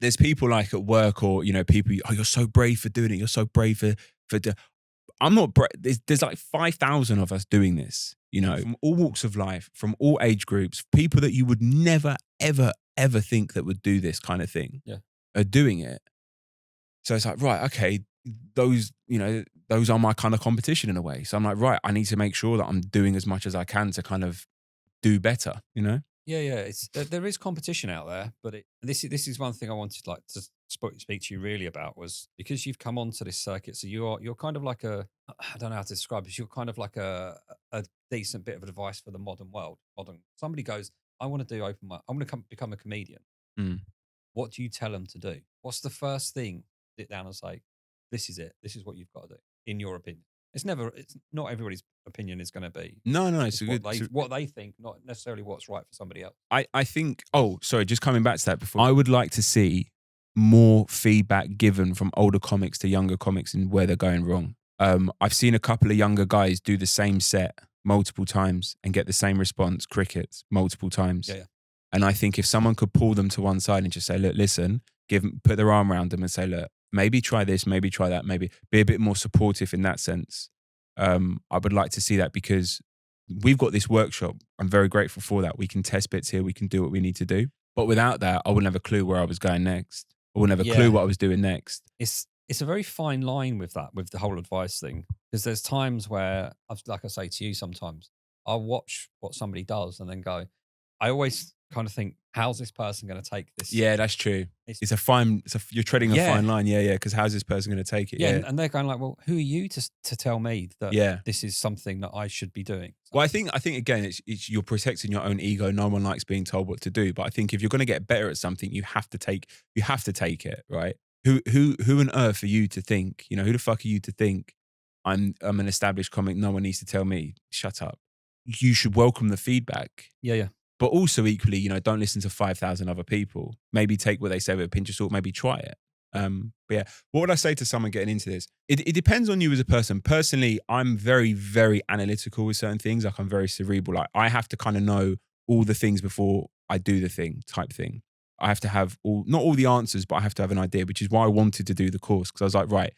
there's people like at work or, you know, people, oh, you're so brave for doing it. You're so brave I'm not, there's like 5,000 of us doing this, you know, from all walks of life, from all age groups, people that you would never, ever, ever think that would do this kind of thing are doing it. So it's like, right, okay, those are my kind of competition in a way. So I'm like, right, I need to make sure that I'm doing as much as I can to kind of do better, you know? Yeah. There is competition out there, but this is one thing I wanted like to speak to you really about was because you've come onto this circuit. So you're kind of like I don't know how to describe it. You're kind of like a decent bit of advice for the modern world. Somebody goes, I want to do open mic. I want to become a comedian. Mm. What do you tell them to do? What's the first thing? Sit down and say, this is it. This is what you've got to do, in your opinion. It's not everybody's opinion is going to be. No, it's It's a what good. they what they think, not necessarily what's right for somebody else. I think. Oh, sorry. Just coming back to that before. I would like to see more feedback given from older comics to younger comics and where they're going wrong. I've seen a couple of younger guys do the same set multiple times and get the same response, crickets, multiple times. Yeah. And I think if someone could pull them to one side and just say, look, listen, put their arm around them and say, look, maybe try this, maybe try that, maybe be a bit more supportive in that sense. I would like to see that because we've got this workshop. I'm very grateful for that. We can test bits here. We can do what we need to do. But without that, I wouldn't have a clue where I was going next. I wouldn't have a clue what I was doing next. It's a very fine line with that, with the whole advice thing. Because there's times where, like I say to you sometimes, I'll watch what somebody does and then go, I always kind of think, how's this person going to take this? Yeah, that's true. You're treading a fine line. Yeah. Because how's this person going to take it? Yeah. And they're going like, well, who are you to tell me that this is something that I should be doing? Well, I think again, it's you're protecting your own ego. No one likes being told what to do. But I think if you're going to get better at something, you have to take it, right? Who on earth are you to think? Who the fuck are you to think I'm an established comic? No one needs to tell me. Shut up. You should welcome the feedback. Yeah. But also equally, don't listen to 5,000 other people. Maybe take what they say with a pinch of salt. Maybe try it. But yeah, what would I say to someone getting into this? It depends on you as a person. Personally, I'm very, very analytical with certain things. Like I'm very cerebral. Like I have to kind of know all the things before I do the thing type thing. I have to have not all the answers, but I have to have an idea, which is why I wanted to do the course. Because I was like, right,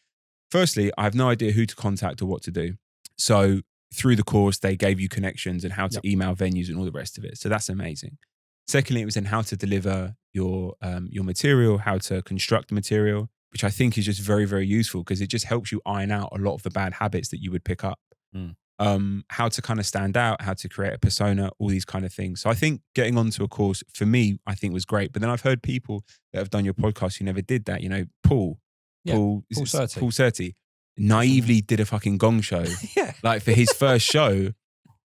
firstly, I have no idea who to contact or what to do. So through the course, they gave you connections and how to email venues and all the rest of it. So that's amazing. Secondly, it was in how to deliver your material, how to construct the material, which I think is just very, very useful because it just helps you iron out a lot of the bad habits that you would pick up. How to kind of stand out, how to create a persona, all these kind of things. So I think getting onto a course for me, I think was great. But then I've heard people that have done your podcast who never did that. Paul Surtees naively did a fucking gong show. Like for his first show,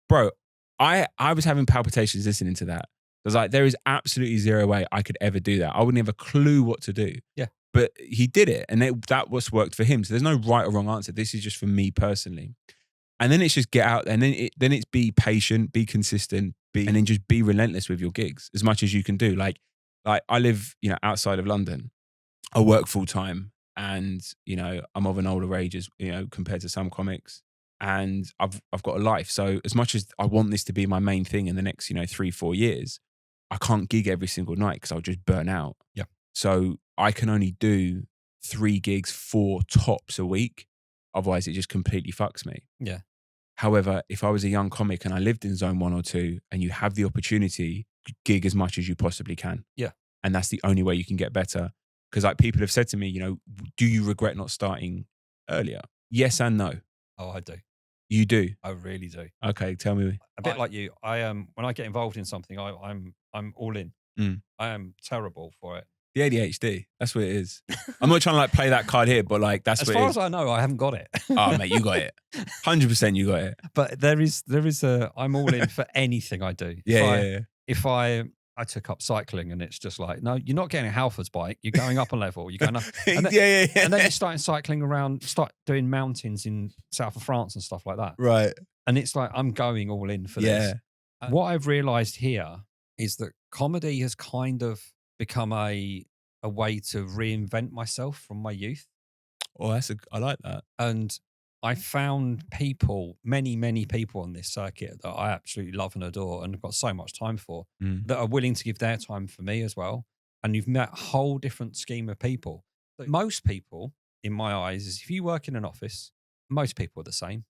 bro, I was having palpitations listening to that. I was like, there is absolutely zero way I could ever do that. I wouldn't have a clue what to do. Yeah. But he did it and that was worked for him. So there's no right or wrong answer. This is just for me personally. And then it's just get out and then it's be patient, be consistent, and then just be relentless with your gigs as much as you can do. Like I live, outside of London. I work full time and, I'm of an older age as, compared to some comics. And I've got a life. So as much as I want this to be my main thing in the next, 3-4 years, I can't gig every single night because I'll just burn out. Yeah. So I can only do 3 gigs, 4 tops a week. Otherwise, it just completely fucks me. Yeah. However, if I was a young comic and I lived in zone 1 or 2 and you have the opportunity, gig as much as you possibly can. Yeah. And that's the only way you can get better. Because like people have said to me, do you regret not starting earlier? Yes and no. Oh, I do. You do? I really do. Okay, tell me. A bit like you. I when I get involved in something, I'm all in. I am terrible for it. The ADHD. That's what it is. I'm not trying to play that card here, but that's as what far it is. as I know, I haven't got it. Oh, mate, you got it. 100% you got it. But there is I'm all in for anything I do. If I took up cycling and it's just like, no, you're not getting a Halfords bike. You're going up a level. You're going up. And then, and then you're starting cycling around, start doing mountains in south of France and stuff like that. Right. And it's like, I'm going all in for this. What I've realized here is that comedy has kind of become a way to reinvent myself from my youth. Oh, I like that. And I found people, many people on this circuit that I absolutely love and adore and have got so much time for that are willing to give their time for me as well. And you've met a whole different scheme of people. But most people, in my eyes, is if you work in an office, most people are the same.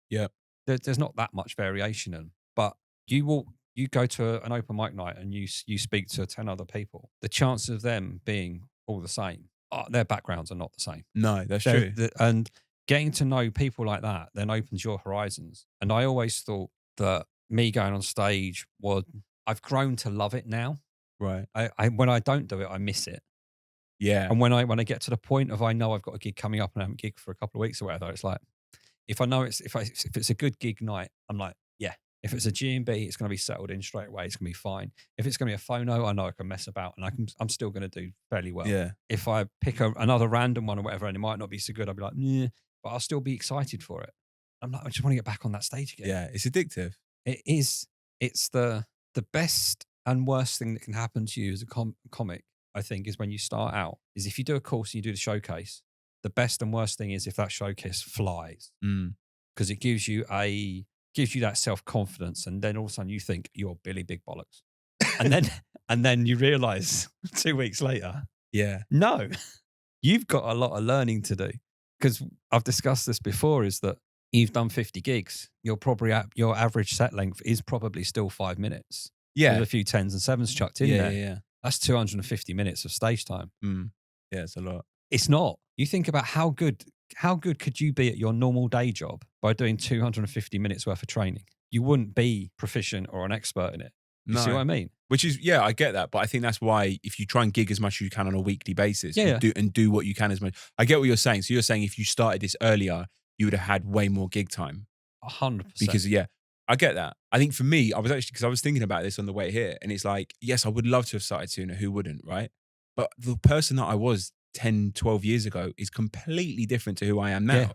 Yeah. There's not that much variation in them. But you go to an open mic night and you speak to 10 other people. The chances of them being all the same, their backgrounds are not the same. No, that's true. And getting to know people like that then opens your horizons. And I always thought that me going on stage I've grown to love it now. Right. When I don't do it, I miss it. Yeah. And when I get to the point of I know I've got a gig coming up and I haven't gigged for a couple of weeks or whatever, it's like, if I know if it's a good gig night, I'm like, yeah, If it's a G&B, it's going to be settled in straight away. It's going to be fine. If it's going to be a phono, I know I can mess about and I'm still going to do fairly well. Yeah. If I pick another random one or whatever, and it might not be so good, I'll be like, yeah, but I'll still be excited for it. I'm like, I just want to get back on that stage again. Yeah. It's addictive. It is. It's the best and worst thing that can happen to you as a comic, I think, is when you start out, is if you do a course and you do the showcase, the best and worst thing is if that showcase flies. Because it gives you that self-confidence, and then all of a sudden you think you're Billy Big Bollocks. and then you realize 2 weeks later, no, you've got a lot of learning to do. Because I've discussed this before, is that you've done 50 gigs. Your average set length is probably still 5 minutes. Yeah. With a few 10s and 7s chucked in there. Yeah. That's 250 minutes of stage time. Yeah, it's a lot. It's not. You think about how good could you be at your normal day job by doing 250 minutes worth of training? You wouldn't be proficient or an expert in it. You see what I mean? Which is, yeah, I get that. But I think that's why if you try and gig as much as you can on a weekly basis, do what you can as much. I get what you're saying. So you're saying if you started this earlier, you would have had way more gig time. 100%. Because, I get that. I think for me, because I was thinking about this on the way here, and it's like, yes, I would love to have started sooner. Who wouldn't, right? But the person that I was 10, 12 years ago is completely different to who I am now. Yeah.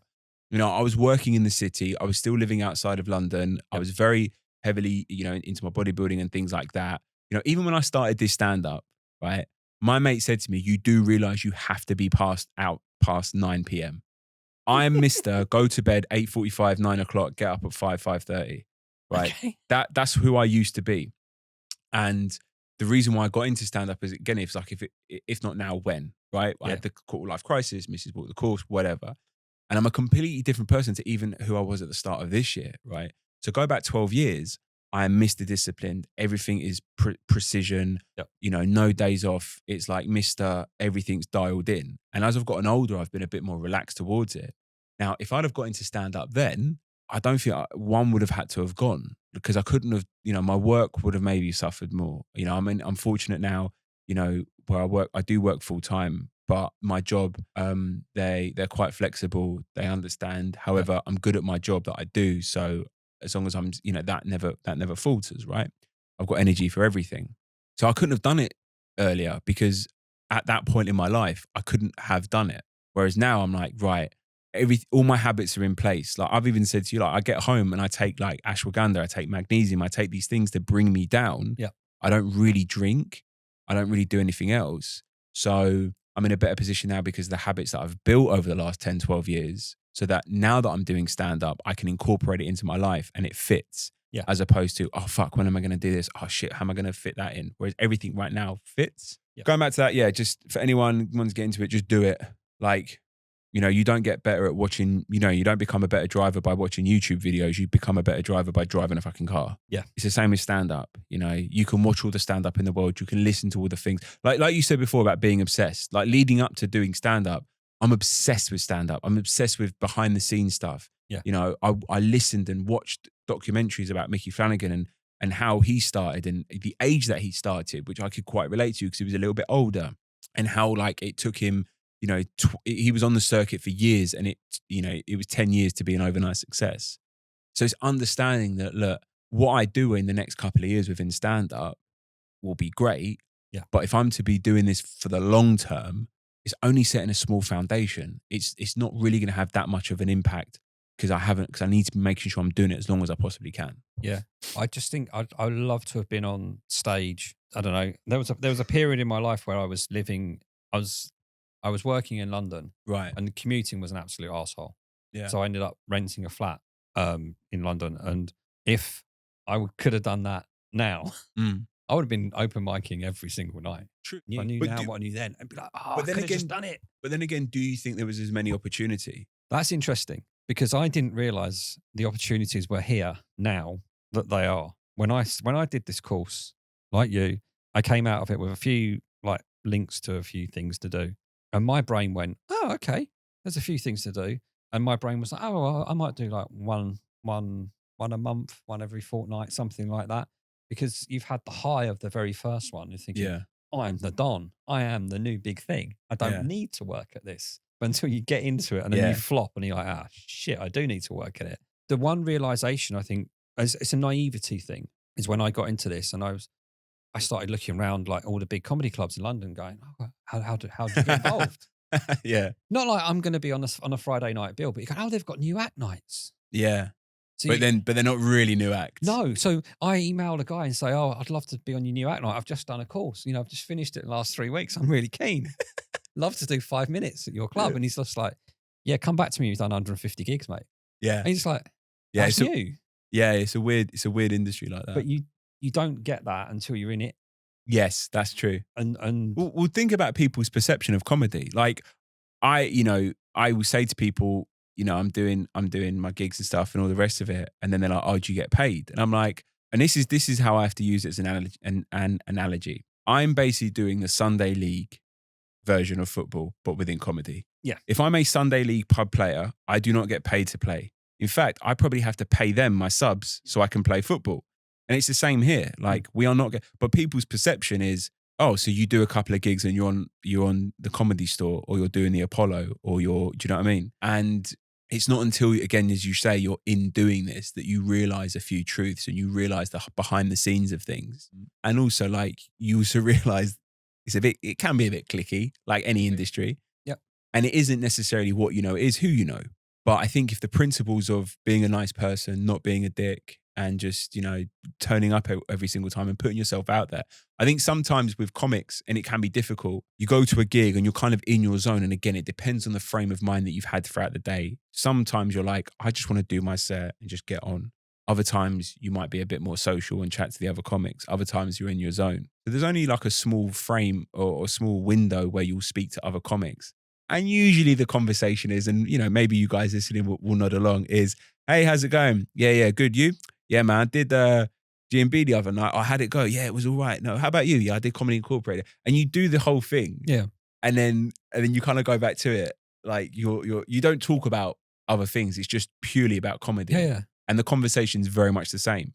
You know, I was working in the city. I was still living outside of London. I was very heavily, into my bodybuilding and things like that. You know, even when I started this stand-up, right, my mate said to me, you do realize you have to be past 9 p.m. I am Mr. Go to bed 8:45, 9 o'clock, get up at 5:30. Right. Okay. That's who I used to be. And the reason why I got into stand-up is, again, it's like, if not now, when, right? I had the quarter life crisis, Mrs. bought the course, whatever. And I'm a completely different person to even who I was at the start of this year, right? So go back 12 years, I am Mr. Disciplined. Everything is precision, no days off. It's like Mr. Everything's dialed in. And as I've gotten older, I've been a bit more relaxed towards it. Now, if I'd have got into stand-up then, I don't think one would have had to have gone, because I couldn't have, my work would have maybe suffered more. I mean, I'm fortunate now, where I do work full time, but my job, they're quite flexible. They understand. However, I'm good at my job that I do. So as long as I'm, that never falters, right? I've got energy for everything. So I couldn't have done it earlier, because at that point in my life, I couldn't have done it. Whereas now I'm like, right, all my habits are in place. Like I've even said to you, like I get home and I take like ashwagandha, I take magnesium, I take these things to bring me down. Yeah. I don't really drink. I don't really do anything else. So I'm in a better position now because of the habits that I've built over the last 10, 12 years. So that now that I'm doing stand-up, I can incorporate it into my life and it fits. Yeah. As opposed to, oh fuck, when am I going to do this? Oh shit, how am I going to fit that in? Whereas everything right now fits. Yeah. Going back to that, just for anyone who wants to get into it, just do it. Like, you don't get better at watching, you don't become a better driver by watching YouTube videos. You become a better driver by driving a fucking car. Yeah. It's the same with stand-up. You can watch all the stand-up in the world. You can listen to all the things. Like you said before about being obsessed. Like leading up to doing stand-up, I'm obsessed with stand-up. I'm obsessed with behind-the-scenes stuff. Yeah. I listened and watched documentaries about Mickey Flanagan and how he started and the age that he started, which I could quite relate to because he was a little bit older, and how like it took him, he was on the circuit for years, and it was 10 years to be an overnight success. So it's understanding that, look, what I do in the next couple of years within stand-up will be great. Yeah. But if I'm to be doing this for the long term, it's only setting a small foundation. It's not really going to have that much of an impact because I need to be making sure I'm doing it as long as I possibly can. Yeah. I just think I'd love to have been on stage. I don't know. There was a period in my life where I was working in London, right, and commuting was an absolute arsehole. Yeah. So I ended up renting a flat in London, and if I could have done that now, I would have been open micing every single night. True. If I knew now what I knew then, I'd be like, I could have just done it. But then again, do you think there was as many opportunity? That's interesting, because I didn't realize the opportunities were here now that they are. When I did this course, like you, I came out of it with a few like links to a few things to do. And my brain went, oh, okay, there's a few things to do. And my brain was like, oh, well, I might do like one a month, one every fortnight, something like that. Because you've had the high of the very first one. You're thinking, I'm the Don. I am the new big thing. I don't need to work at this. But until you get into it and then you flop and you're like, shit, I do need to work at it. The one realization I think it's a naivety thing. Is when I got into this and I started looking around like all the big comedy clubs in London, going, oh, how do you get involved? Yeah. Not like I'm going to be on a Friday night bill, but you go, oh, they've got new act nights. Yeah. So But they're not really new acts. no. So I emailed a guy and say, oh, I'd love to be on your new act night. I've just done a course. I've just finished it in the last 3 weeks. I'm really keen. Love to do 5 minutes at your club. And he's just like, yeah, come back to me. You've done 150 gigs, mate. Yeah. And he's like, Yeah. that's new. Yeah. It's a weird industry like that. But you don't get that until you're in it. Yes, that's true. And Well, think about people's perception of comedy. Like I will say to people, I'm doing my gigs and stuff and all the rest of it. And then they're like, oh, do you get paid? And I'm like, and this is how I have to use it as an analogy. I'm basically doing the Sunday league version of football, but within comedy. Yeah. If I'm a Sunday league pub player, I do not get paid to play. In fact, I probably have to pay them, my subs, so I can play football. And it's the same here. Like we are not, but people's perception is, oh, so you do a couple of gigs and you're on the Comedy Store or you're doing the Apollo or do you know what I mean? And it's not until, again, as you say, you're in doing this that you realize a few truths and you realize the behind the scenes of things. And also like you also realize it can be a bit cliquey, like any industry. Yep. And it isn't necessarily what you know, it is who you know. But I think if the principles of being a nice person, not being a dick, and just, turning up every single time and putting yourself out there. I think sometimes with comics, and it can be difficult, you go to a gig and you're kind of in your zone. And again, it depends on the frame of mind that you've had throughout the day. Sometimes you're like, I just want to do my set and just get on. Other times you might be a bit more social and chat to the other comics. Other times you're in your zone. So there's only like a small frame or a small window where you'll speak to other comics. And usually the conversation is, and maybe you guys listening will nod along, is, hey, how's it going? Yeah, good. You? Yeah, man, I did G&B the other night. I had it go. Yeah, it was all right. No, how about you? Yeah, I did Comedy Incorporated. And you do the whole thing. yeah. And then you kind of go back to it. Like you don't talk about other things. It's just purely about comedy. Yeah. And the conversation's very much the same.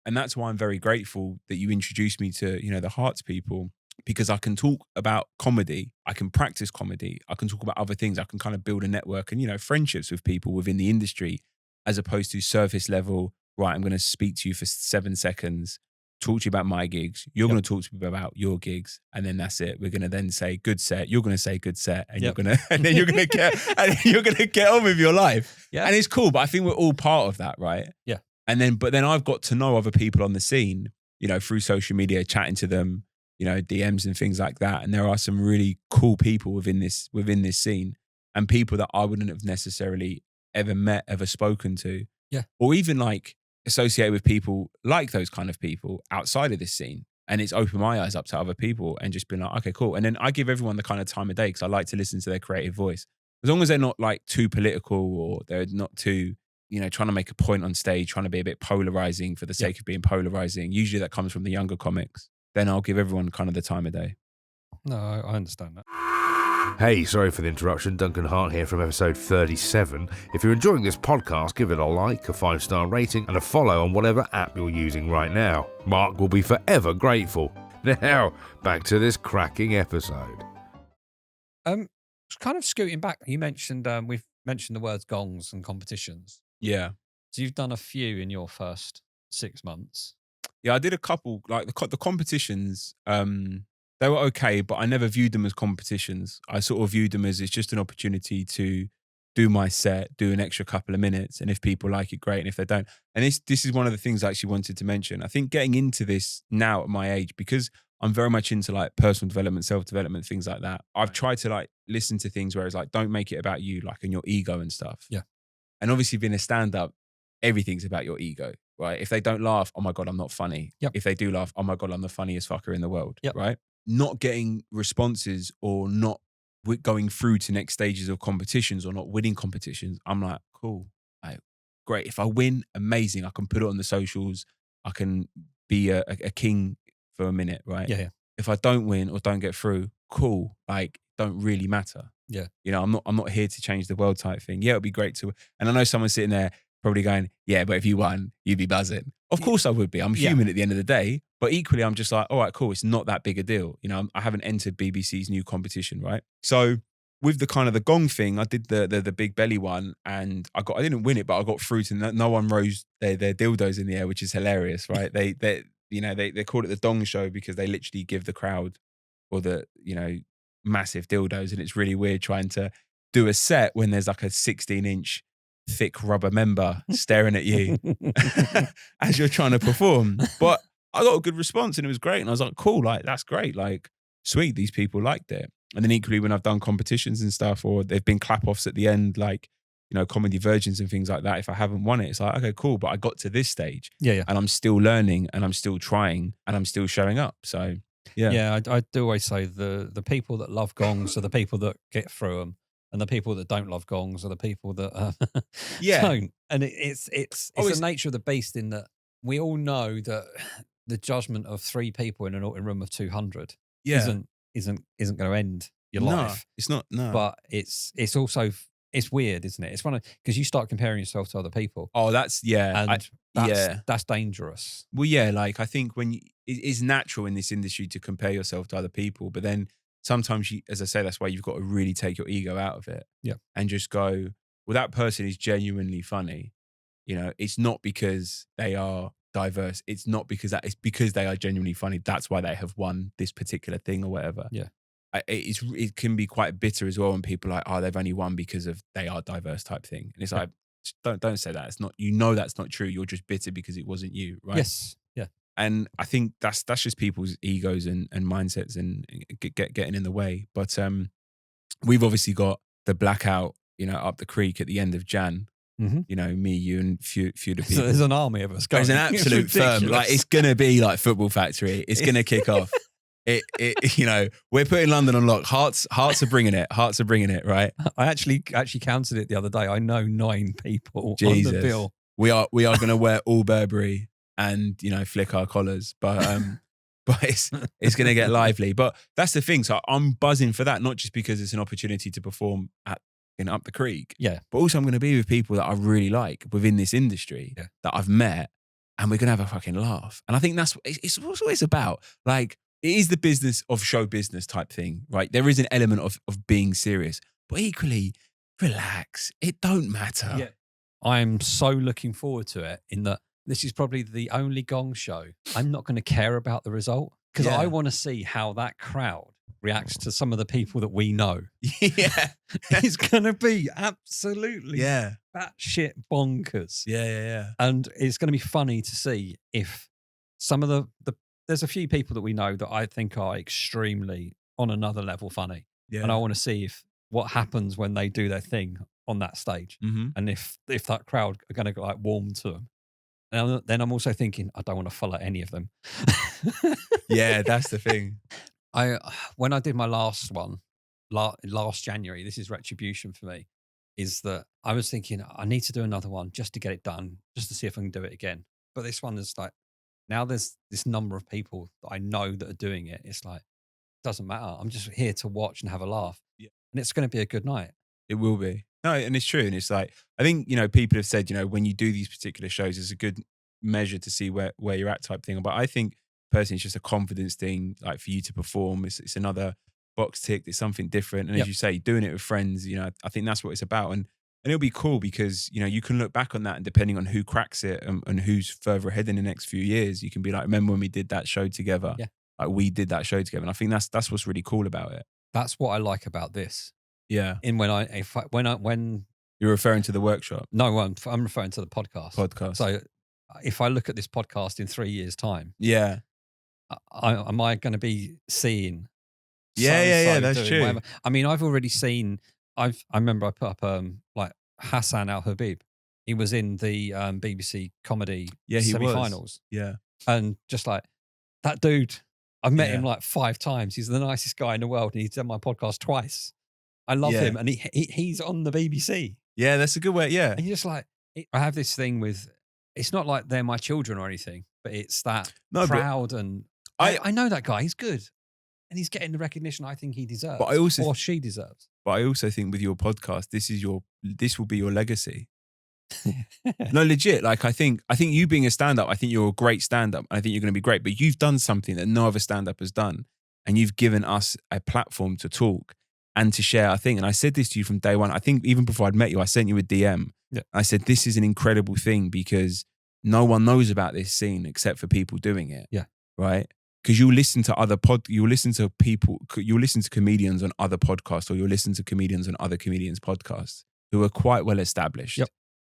And that's why I'm very grateful that you introduced me to, the Hearts people, because I can talk about comedy. I can practice comedy. I can talk about other things. I can kind of build a network and, friendships with people within the industry, as opposed to surface level. Right, I'm going to speak to you for 7 seconds, talk to you about my gigs. You're going to talk to me about your gigs, and then that's it. We're going to then say good set. You're going to say good set, and then you're going to get on with your life. Yeah, and it's cool. But I think we're all part of that, right? Yeah. But then I've got to know other people on the scene, through social media, chatting to them, DMs and things like that. And there are some really cool people within this scene, and people that I wouldn't have necessarily ever met, ever spoken to. Yeah. Or even like associate with people like those kind of people outside of this scene. And it's opened my eyes up to other people and just been like, okay, cool. And then I give everyone the kind of time of day because I like to listen to their creative voice. As long as they're not like too political or they're not too, trying to make a point on stage, trying to be a bit polarizing for the sake of being polarizing. Usually that comes from the younger comics. Then I'll give everyone kind of the time of day. No, I understand that. Hey, sorry for the interruption. Duncan Hart here from episode 37. If you're enjoying this podcast, give it a like, a 5-star rating, and a follow on whatever app you're using right now. Mark will be forever grateful. Now, back to this cracking episode. Kind of scooting back, you mentioned, we've mentioned the words gongs and competitions. Yeah. So you've done a few in your first 6 months. Yeah, I did a couple, like the competitions, they were okay, but I never viewed them as competitions. I sort of viewed them as it's just an opportunity to do my set, do an extra couple of minutes. And if people like it, great. And if they don't. And this is one of the things I actually wanted to mention. I think getting into this now at my age, because I'm very much into like personal development, self-development, things like that. I've tried to like listen to things where it's like, don't make it about you, like in your ego and stuff. Yeah. And obviously being a stand-up, everything's about your ego, right? If they don't laugh, oh my God, I'm not funny. Yep. If they do laugh, oh my God, I'm the funniest fucker in the world, yep. Right? Not getting responses or not going through to next stages of competitions or not winning competitions, I'm like, cool, like, great. If I win, amazing. I can put it on the socials. I can be a king for a minute, right? Yeah. If I don't win or don't get through, cool. Like, don't really matter. Yeah. I'm not here to change the world type thing. Yeah, it'd be great to. And I know someone's sitting there probably going, yeah, but if you won, you'd be buzzing. Of course I would be. I'm human at the end of the day. But equally, I'm just like, all right, cool. It's not that big a deal. I haven't entered BBC's new competition, right? So with the kind of the gong thing, I did the big belly one, and I didn't win it, but I got through to no one rose their dildos in the air, which is hilarious, right? They called it the dong show because they literally give the crowd or the massive dildos, and it's really weird trying to do a set when there's like a 16-inch thick rubber member staring at you as you're trying to perform. But I got a good response and it was great, and I was like, cool, like that's great, like sweet, these people liked it. And then equally when I've done competitions and stuff, or they've been clap-offs at the end, like, comedy virgins and things like that, if I haven't won it, it's like, okay, cool, but I got to this stage. Yeah. And I'm still learning and I'm still trying and I'm still showing up. So, yeah. Yeah, I do always say the people that love gongs are the people that get through them, and the people that don't love gongs are the people that don't. And it's the nature of the beast in that we all know that the judgment of 3 people in a room of 200 isn't going to end your life. It's not. No, but it's also it's weird, isn't it? It's one of because you start comparing yourself to other people. Oh, that's that's dangerous. Well, yeah, like I think it's natural in this industry to compare yourself to other people, but then sometimes as I say, that's why you've got to really take your ego out of it. Yeah, and just go, well, that person is genuinely funny. It's not because they are diverse. It's not because it's because they are genuinely funny. That's why they have won this particular thing or whatever. Yeah. It can be quite bitter as well when people are like, oh, they've only won because of they are diverse type thing. And it's like, don't say that. It's not, that's not true. You're just bitter because it wasn't you, right? Yes. Yeah. And I think that's just people's egos and mindsets and getting in the way. But we've obviously got the blackout, up the creek at the end of Jan. Mm-hmm. Me, you, and few of the people. So there's an army of us. There's an absolute firm. Like it's gonna be like Football Factory. It's gonna kick off. We're putting London on lock. Hearts are bringing it. Hearts are bringing it. Right. I actually counted it the other day. I know 9 people Jesus. on the bill. We are gonna wear all Burberry and flick our collars, but it's gonna get lively. But that's the thing. So I'm buzzing for that, not just because it's an opportunity to perform up the creek. Yeah. But also I'm going to be with people that I really like within this industry that I've met, and we're going to have a fucking laugh. And I think that's it's what it's about. Like, it is the business of show business type thing, right? There is an element of being serious, but equally, relax. It don't matter. Yeah. I'm so looking forward to it in that this is probably the only gong show I'm not going to care about the result, because I want to see how that crowd reacts to some of the people that we know. Yeah. It's going to be absolutely batshit bonkers. Yeah. And it's going to be funny to see if some of the there's a few people that we know that I think are extremely on another level funny. Yeah. And I want to see what happens when they do their thing on that stage. Mm-hmm. And if that crowd are going to like warm to them. And then I'm also thinking, I don't want to follow any of them. Yeah, that's the thing. When I did my last one, last January, this is retribution for me, is that I was thinking I need to do another one just to get it done, just to see if I can do it again. But this one is like, now there's this number of people that I know that are doing it. It's like, it doesn't matter. I'm just here to watch and have a laugh. Yeah. And it's going to be a good night. It will be. No, and it's true. And it's like, I think, people have said, when you do these particular shows, it's a good measure to see where you're at type thing. But I think personally, it's just a confidence thing, like for you to perform. It's another box ticked. It's something different. And as you say, doing it with friends, I think that's what it's about. And it'll be cool because, you can look back on that, and depending on who cracks it and who's further ahead in the next few years, you can be like, remember when we did that show together? Yeah. Like we did that show together. And I think that's what's really cool about it. That's what I like about this. Yeah. In when you're referring to the workshop? No, I'm referring to the podcast. Podcast. So if I look at this podcast in 3 years' time, yeah, am I going to be seeing? Yeah, that's true. Whatever? I mean, I've already seen. I remember I put up like Hassan Al Habib. He was in the BBC comedy semi-finals. Yeah, and just like that dude, I've met him like 5 times. He's the nicest guy in the world, and he's done my podcast twice. I love him, and he's on the BBC. Yeah, that's a good way. Yeah, and you're just like, I have this thing with. It's not like they're my children or anything, but it's that proud, and I know that guy. He's good, and he's getting the recognition I think he deserves, or she deserves. But I also think with your podcast, this will be your legacy. No, legit. Like I think you being a stand-up, I think you're a great stand-up, and I think you're going to be great. But you've done something that no other stand-up has done, and you've given us a platform to talk. and to share our thing. And I said this to you from day one. I think even before I'd met you, I sent you a DM. Yeah. I said, this is an incredible thing because no one knows about this scene except for people doing it. Yeah. Right? Because you'll listen to you'll listen to comedians on other podcasts, or you'll listen to comedians on other comedians' podcasts who are quite well established. Yep.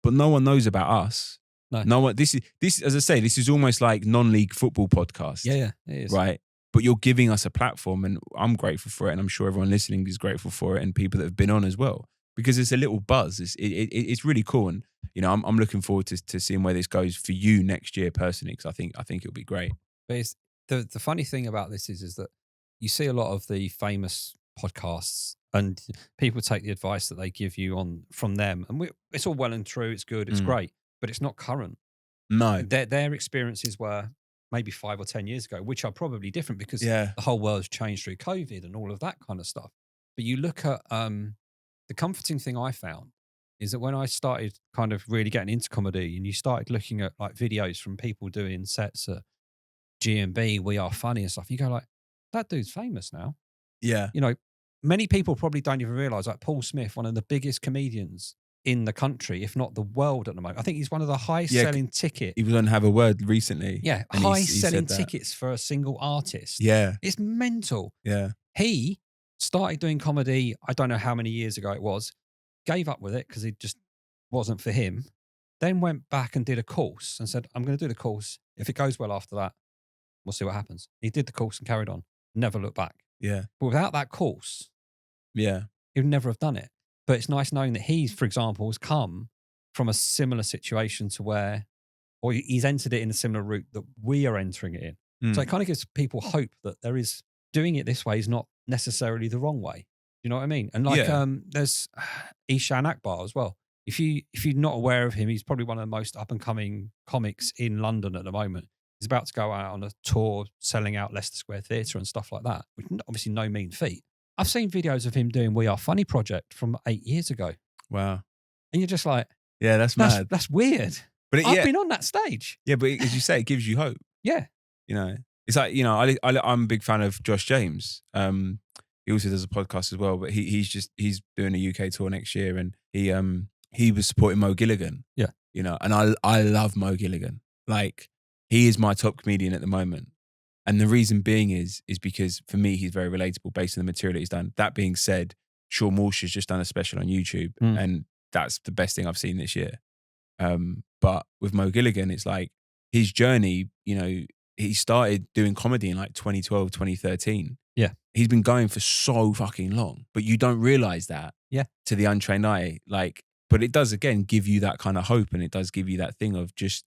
But no one knows about us. No one. This is, as I say, this is almost like non-league football podcast. Yeah, it is. Right. But you're giving us a platform, and I'm grateful for it, and I'm sure everyone listening is grateful for it, and people that have been on as well, because it's a little buzz. It's really cool, and I'm looking forward to seeing where this goes for you next year personally, because I think it'll be great. But it's, the funny thing about this is that you see a lot of the famous podcasts, and people take the advice that they give you from them, and it's all well and true. It's good. It's great, but it's not current. No, their experiences were maybe 5 or 10 years ago, which are probably different because yeah, the whole world's changed through COVID and all of that kind of stuff. But you look at the comforting thing I found is that when I started kind of really getting into comedy, and you started looking at like videos from people doing sets at G&B, We Are Funny and stuff, you go like, that dude's famous now. yeah. Many people probably don't even realize, like Paul Smith, one of the biggest comedians in the country, if not the world at the moment. I think he's one of the highest selling tickets. He was on Have a Word recently. Yeah, highest selling tickets for a single artist. Yeah. It's mental. Yeah. He started doing comedy, I don't know how many years ago it was, gave up with it because it just wasn't for him, then went back and did a course and said, I'm going to do the course. If it goes well after that, we'll see what happens. He did the course and carried on, never looked back. Yeah. But without that course, yeah, he would never have done it. But it's nice knowing that he, for example, has come from a similar situation to where, or he's entered it in a similar route that we are entering it in. So it kind of gives people hope that there is, doing it this way is not necessarily the wrong way. You know what I mean? And like, there's Ishan Akbar as well. If you're not aware of him, he's probably one of the most up and coming comics in London at the moment. He's about to go out on a tour, selling out Leicester Square Theatre and stuff like that, which obviously no mean feat. I've seen videos of him doing We Are Funny project from 8 years ago. Wow. And you're just like, yeah, that's mad. That's weird. But I've been on that stage. Yeah, but as you say, it gives you hope. Yeah. It's like, I'm a big fan of Josh James. He also does a podcast as well, but he's doing a UK tour next year, and he was supporting Mo Gilligan. Yeah. And I love Mo Gilligan. Like, he is my top comedian at the moment. And the reason being is because for me, he's very relatable based on the material that he's done. That being said, Sean Walsh has just done a special on YouTube, and that's the best thing I've seen this year. But with Mo Gilligan, it's like his journey, he started doing comedy in like 2012, 2013. Yeah. He's been going for so fucking long, but you don't realize that to the untrained eye. Like, but it does, again, give you that kind of hope, and it does give you that thing of just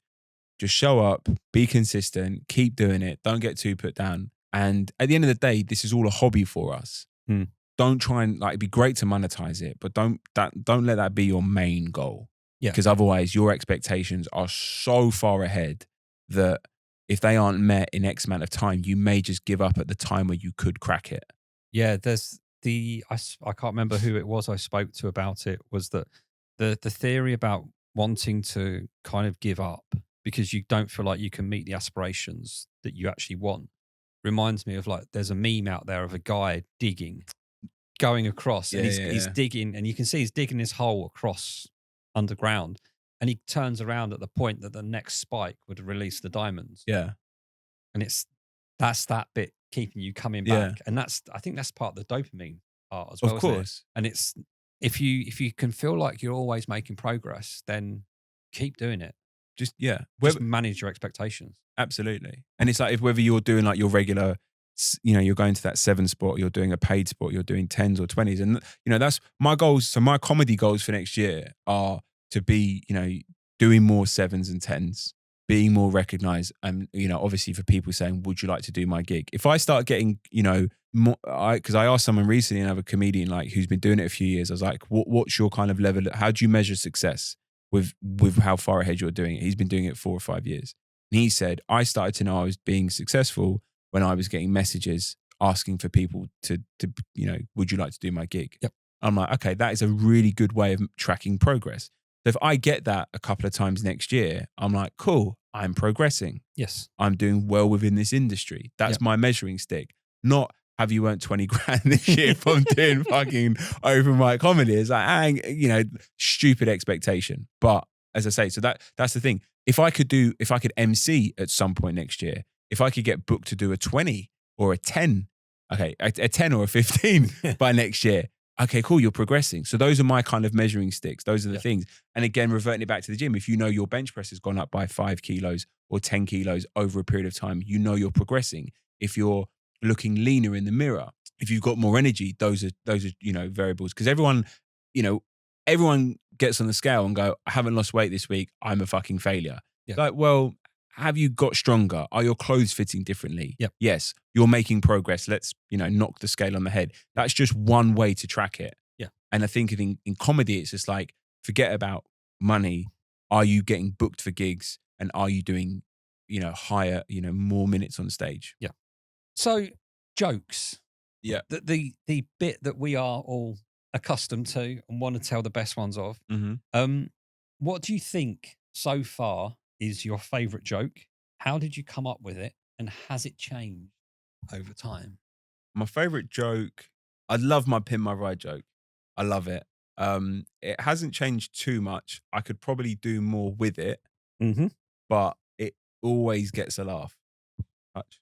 show up, be consistent, keep doing it, don't get too put down. And at the end of the day, this is all a hobby for us. Don't try and, like, it'd be great to monetize it, but don't let that be your main goal. Yeah. Because otherwise your expectations are so far ahead that if they aren't met in X amount of time, you may just give up at the time where you could crack it. Yeah, there's I can't remember who it was I spoke to about it, was that the theory about wanting to kind of give up because you don't feel like you can meet the aspirations that you actually want reminds me of, like, there's a meme out there of a guy going across, and he's digging, and you can see he's digging his hole across underground, and he turns around at the point that the next spike would release the diamonds. Yeah. And that's that bit keeping you coming back. And I think that's part of the dopamine part as well. Of course. And it's, if you can feel like you're always making progress, then keep doing it. Just manage your expectations. Absolutely. And it's like, whether you're doing like your regular, you're going to that 7 spot, you're doing a paid spot, you're doing 10s or 20s. And, that's my goals. So my comedy goals for next year are to be, doing more 7s and 10s, being more recognized. And, obviously for people saying, would you like to do my gig? If I start getting, more, because I asked someone recently, another comedian, like, who's been doing it a few years, I was like, what's your kind of level? How do you measure success with how far ahead you're doing it? He's been doing it 4 or 5 years. And he said, I started to know I was being successful when I was getting messages asking for people to would you like to do my gig? Yep. I'm like, okay, that is a really good way of tracking progress. So if I get that a couple of times next year, I'm like, cool, I'm progressing. Yes. I'm doing well within this industry. That's my measuring stick. Not have you earned 20 grand this year from doing fucking open mic comedy? It's like, stupid expectation. But as I say, so that's the thing. If I could MC at some point next year, if I could get booked to do a 20 or a 10, okay, a 10 or a 15 by next year, okay, cool, you're progressing. So those are my kind of measuring sticks. Those are the things. And again, reverting it back to the gym, if you know your bench press has gone up by 5 kilos or 10 kilos over a period of time, you know you're progressing. If you're looking leaner in the mirror, if you've got more energy, those are variables. Because everyone gets on the scale and go, I haven't lost weight this week, I'm a fucking failure. Yeah. Like, well, have you got stronger? Are your clothes fitting differently? Yep. Yes, you're making progress. Let's, knock the scale on the head. That's just one way to track it. Yeah. And I think in comedy, it's just like, forget about money. Are you getting booked for gigs? And are you doing, higher, more minutes on stage? Yeah. So jokes. Yeah. The bit that we are all accustomed to and want to tell the best ones of. Mm-hmm. What do you think so far is your favorite joke? How did you come up with it? And has it changed over time? My favorite joke, I love my pin my ride joke. I love it. It hasn't changed too much. I could probably do more with it, but it always gets a laugh. Touch.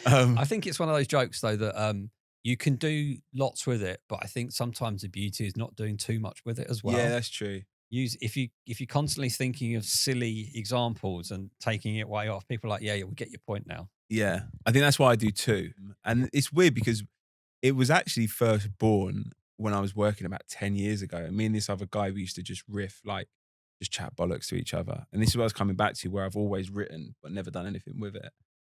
I think it's one of those jokes though that you can do lots with it, but I think sometimes the beauty is not doing too much with it as well. Yeah, that's true. If you're constantly thinking of silly examples and taking it way off, people are like, yeah, we get your point now. Yeah, I think that's why I do too. And it's weird because it was actually first born when I was working about 10 years ago. And me and this other guy, we used to just riff, like just chat bollocks to each other. And this is what I was coming back to, where I've always written but never done anything with it.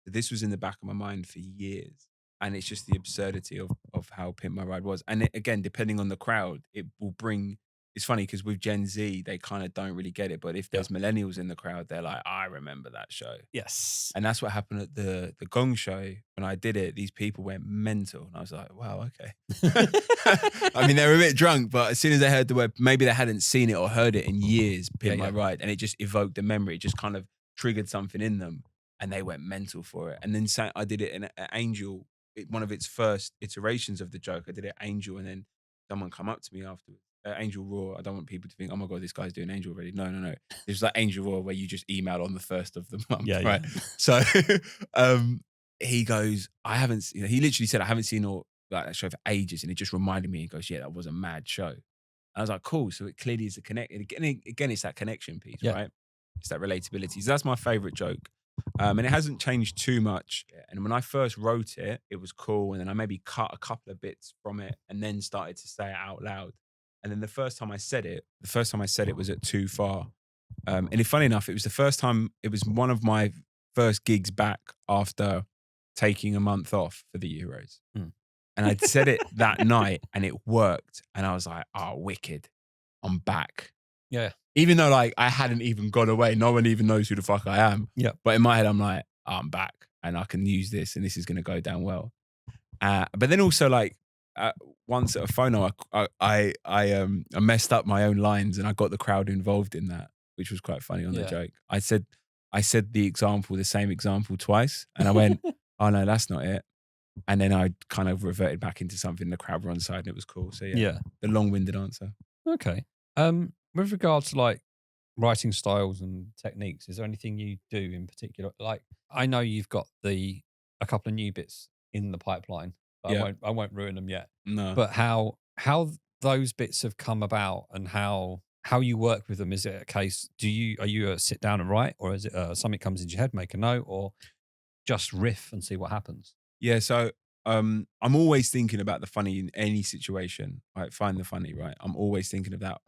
This was in the back of my mind for years. And it's just the absurdity of how Pimp My Ride was. And again, depending on the crowd, it will bring, it's funny because with Gen Z, they kind of don't really get it. But if there's millennials in the crowd, they're like, I remember that show. Yes. And that's what happened at the Gong Show. When I did it, these people went mental. And I was like, wow, okay. I mean, they were a bit drunk, but as soon as they heard the word, maybe they hadn't seen it or heard it in years, Pimp My Ride. And it just evoked the memory. It just kind of triggered something in them. And they went mental for it. And then I did it in Angel, one of its first iterations of the joke. I did it Angel, and then someone come up to me afterwards. Angel Raw. I don't want people to think, oh my God, this guy's doing Angel already. No. It was like Angel Raw where you just email on the first of the month, right? Yeah. So he goes, he literally said, I haven't seen that show for ages. And it just reminded me, he goes, yeah, that was a mad show. And I was like, cool. So it clearly is a connect. Again, it's that connection piece, right? It's that relatability. So that's my favorite joke. And it hasn't changed too much. And when I first wrote it, it was cool. And then I maybe cut a couple of bits from it and then started to say it out loud. And then the first time I said it was at Too Far. And funny enough, it was one of my first gigs back after taking a month off for the Euros. And I'd said it that night and it worked. And I was like, oh, wicked. I'm back. Yeah. Even though like I hadn't even gone away, no one even knows who the fuck I am. Yeah. But in my head, I'm like, oh, I'm back and I can use this and this is going to go down well. But then also like once at a phono, I messed up my own lines and I got the crowd involved in that, which was quite funny on the joke. I said the same example twice and I went, oh no, that's not it. And then I kind of reverted back into something the crowd were on side and it was cool. So yeah. The long-winded answer. Okay. With regards to like writing styles and techniques, is there anything you do in particular? Like, I know you've got a couple of new bits in the pipeline. But I won't ruin them yet. No. But how those bits have come about and how you work with them? Is it a case? Are you sit down and write, or is it something comes into your head, make a note, or just riff and see what happens? Yeah. So I'm always thinking about the funny in any situation. Right, find the funny. Right, I'm always thinking of that,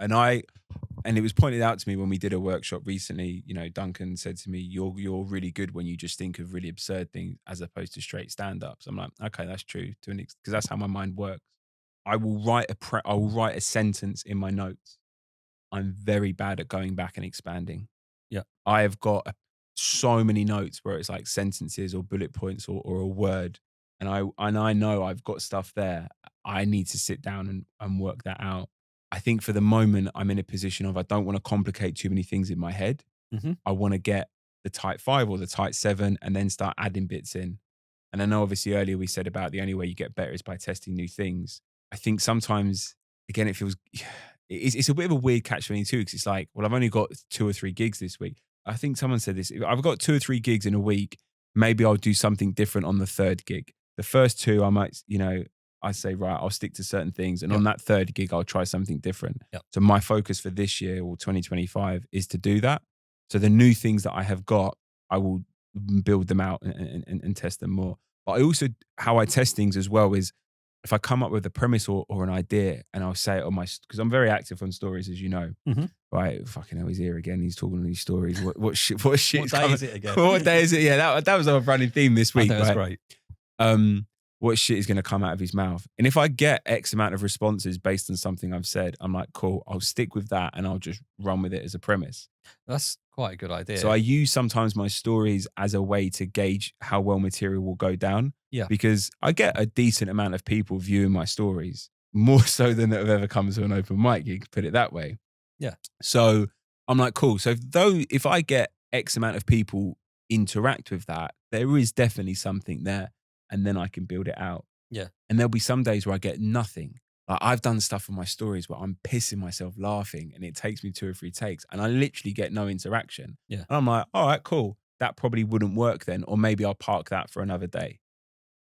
and it was pointed out to me when we did a workshop recently. Duncan said to me, "You're really good when you just think of really absurd things as opposed to straight stand-ups." I'm like, okay, that's true because that's how my mind works. I will write a sentence in my notes. I'm very bad at going back and expanding. Yeah, I have got so many notes where it's like sentences or bullet points or a word. And I know I've got stuff there. I need to sit down and work that out. I think for the moment, I'm in a position of I don't want to complicate too many things in my head. I want to get the type 5 or the type 7 and then start adding bits in. And I know obviously earlier we said about the only way you get better is by testing new things. I think sometimes, again, it feels, it's a bit of a weird catch-22 because it's like, well, I've only got 2 or 3 gigs this week. I think someone said this, if I've got 2 or 3 gigs in a week, maybe I'll do something different on the 3rd gig. The first 2, I might, I say, right, I'll stick to certain things. And on that 3rd gig, I'll try something different. Yep. So my focus for this year or 2025 is to do that. So the new things that I have got, I will build them out and test them more. But I also, how I test things as well is if I come up with a premise or an idea and I'll say it on because I'm very active on stories, as you know. Mm-hmm. Right, fucking hell, he's here again. He's talking all these stories. What shit? What shit? What day is it again? What day is it? Yeah, that was our running theme this week. I think that's great. What shit is going to come out of his mouth? And if I get X amount of responses based on something I've said, I'm like, cool, I'll stick with that and I'll just run with it as a premise. That's quite a good idea. So I use sometimes my stories as a way to gauge how well material will go down. Yeah. Because I get a decent amount of people viewing my stories, more so than that have ever come to an open mic gig, put it that way. Yeah. So I'm like, cool. So if I get X amount of people interact with that, there is definitely something there. And then I can build it out. Yeah. And there'll be some days where I get nothing. Like I've done stuff on my stories where I'm pissing myself laughing and it takes me 2 or 3 takes and I literally get no interaction. Yeah. And I'm like, all right, cool. That probably wouldn't work then. Or maybe I'll park that for another day.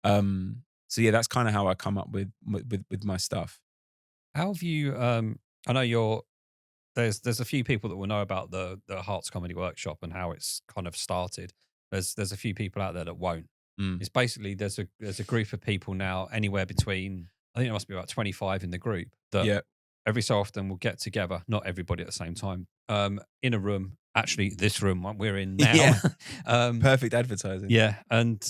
So yeah, that's kind of how I come up with my stuff. How have you, I know there's a few people that will know about the Hearts Comedy Workshop and how it's kind of started. There's a few people out there that won't. It's basically there's a group of people now, anywhere between, I think there must be about 25 in the group that every so often will get together, not everybody at the same time, in a room, actually this room we're in now. Yeah. Perfect advertising. Yeah, and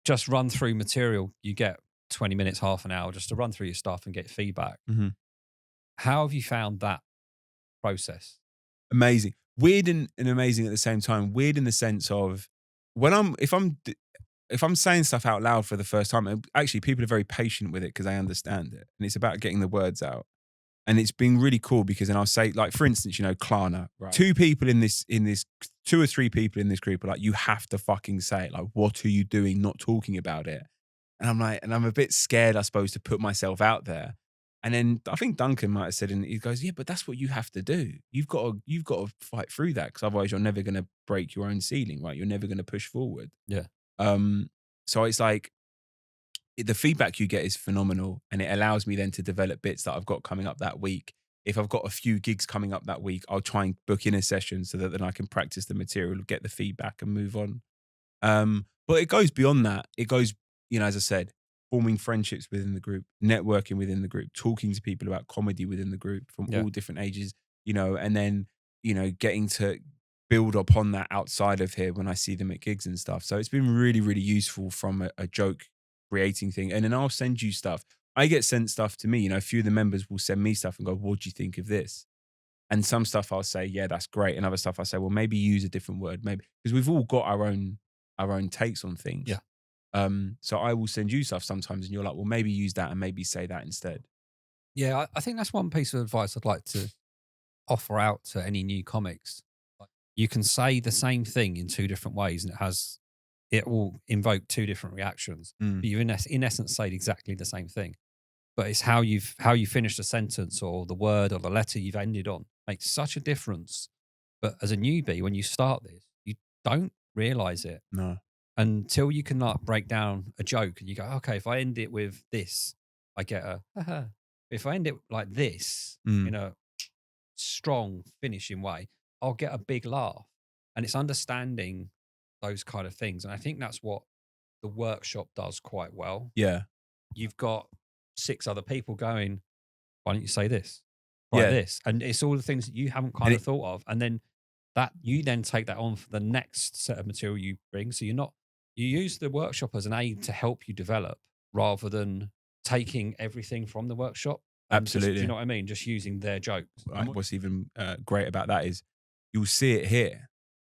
just run through material. You get 20 minutes, half an hour just to run through your stuff and get feedback. Mm-hmm. How have you found that process? Amazing. Weird and amazing at the same time. Weird in the sense of if I'm saying stuff out loud for the first time, actually people are very patient with it because they understand it. And it's about getting the words out. And it's been really cool because then I'll say, like, for instance, Klarna, right? 2 or 3 people in this group are like, you have to fucking say it. Like, what are you doing not talking about it? And I'm like, and I'm a bit scared, I suppose, to put myself out there. And then I think Duncan might have said, and he goes, yeah, but that's what you have to do. You've got to fight through that because otherwise you're never going to break your own ceiling, right? You're never going to push forward. Yeah. So it's like the feedback you get is phenomenal and it allows me then to develop bits that I've got coming up that week. If I've got a few gigs coming up that week, I'll try and book in a session so that then I can practice the material, get the feedback and move on. But it goes beyond that. It goes, as I said, forming friendships within the group, networking within the group, talking to people about comedy within the group from all different ages, and then, getting to build upon that outside of here when I see them at gigs and stuff. So it's been really, really useful from a joke creating thing. And then I'll send you stuff. I get sent stuff to me. A few of the members will send me stuff and go, what do you think of this? And some stuff I'll say, yeah, that's great. And other stuff I say, well, maybe use a different word, maybe, because we've all got our own takes on things. Yeah. So I will send you stuff sometimes and you're like, well, maybe use that and maybe say that instead. Yeah, I think that's one piece of advice I'd like to offer out to any new comics. You can say the same thing in 2 different ways and it will invoke 2 different reactions. But you in essence say exactly the same thing. But it's how you finish the sentence or the word or the letter you've ended on makes such a difference. But as a newbie, when you start this, you don't realize it. No. Until you can break down a joke and you go, okay, if I end it with this, I get a haha. If I end it like this in a strong finishing way, I'll get a big laugh. And it's understanding those kind of things. And I think that's what the workshop does quite well. Yeah. You've got 6 other people going, why don't you say this? Try this. And it's all the things that you haven't kind of thought of. And then you then take that on for the next set of material you bring. So you use the workshop as an aid to help you develop rather than taking everything from the workshop. Absolutely. Do you know what I mean? Just using their jokes. What's even great about that is you'll see it here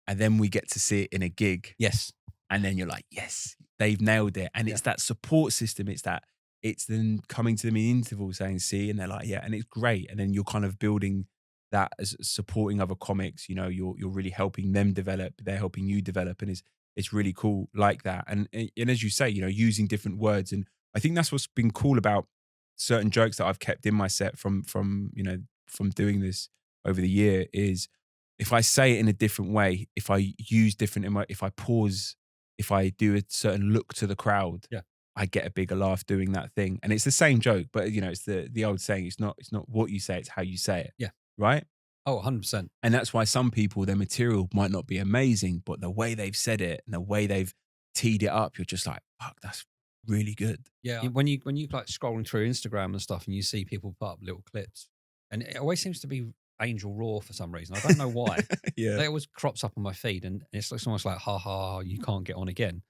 and then we get to see it in a gig. Yes. And then you're like, yes, they've nailed it. And it's that support system. It's then coming to them in intervals saying, see, and they're like, yeah, and it's great. And then you're kind of building that as supporting other comics, you're really helping them develop. They're helping you develop. And it's really cool like that. And as you say, using different words. And I think that's what's been cool about certain jokes that I've kept in my set from doing this over the year is if I say it in a different way, if I use if I pause, if I do a certain look to the crowd, Yeah. I get a bigger laugh doing that thing. And it's the same joke, but it's the old saying, it's not what you say, it's how you say it. Yeah. Right? Oh, 100%. And that's why some people, their material might not be amazing, but the way they've said it and the way they've teed it up, you're just like, fuck, that's really good. Yeah. When you like scrolling through Instagram and stuff and you see people put up little clips, and it always seems to be Angel Raw for some reason. I don't know why. Yeah. They always crops up on my feed and it's almost like, ha ha, you can't get on again.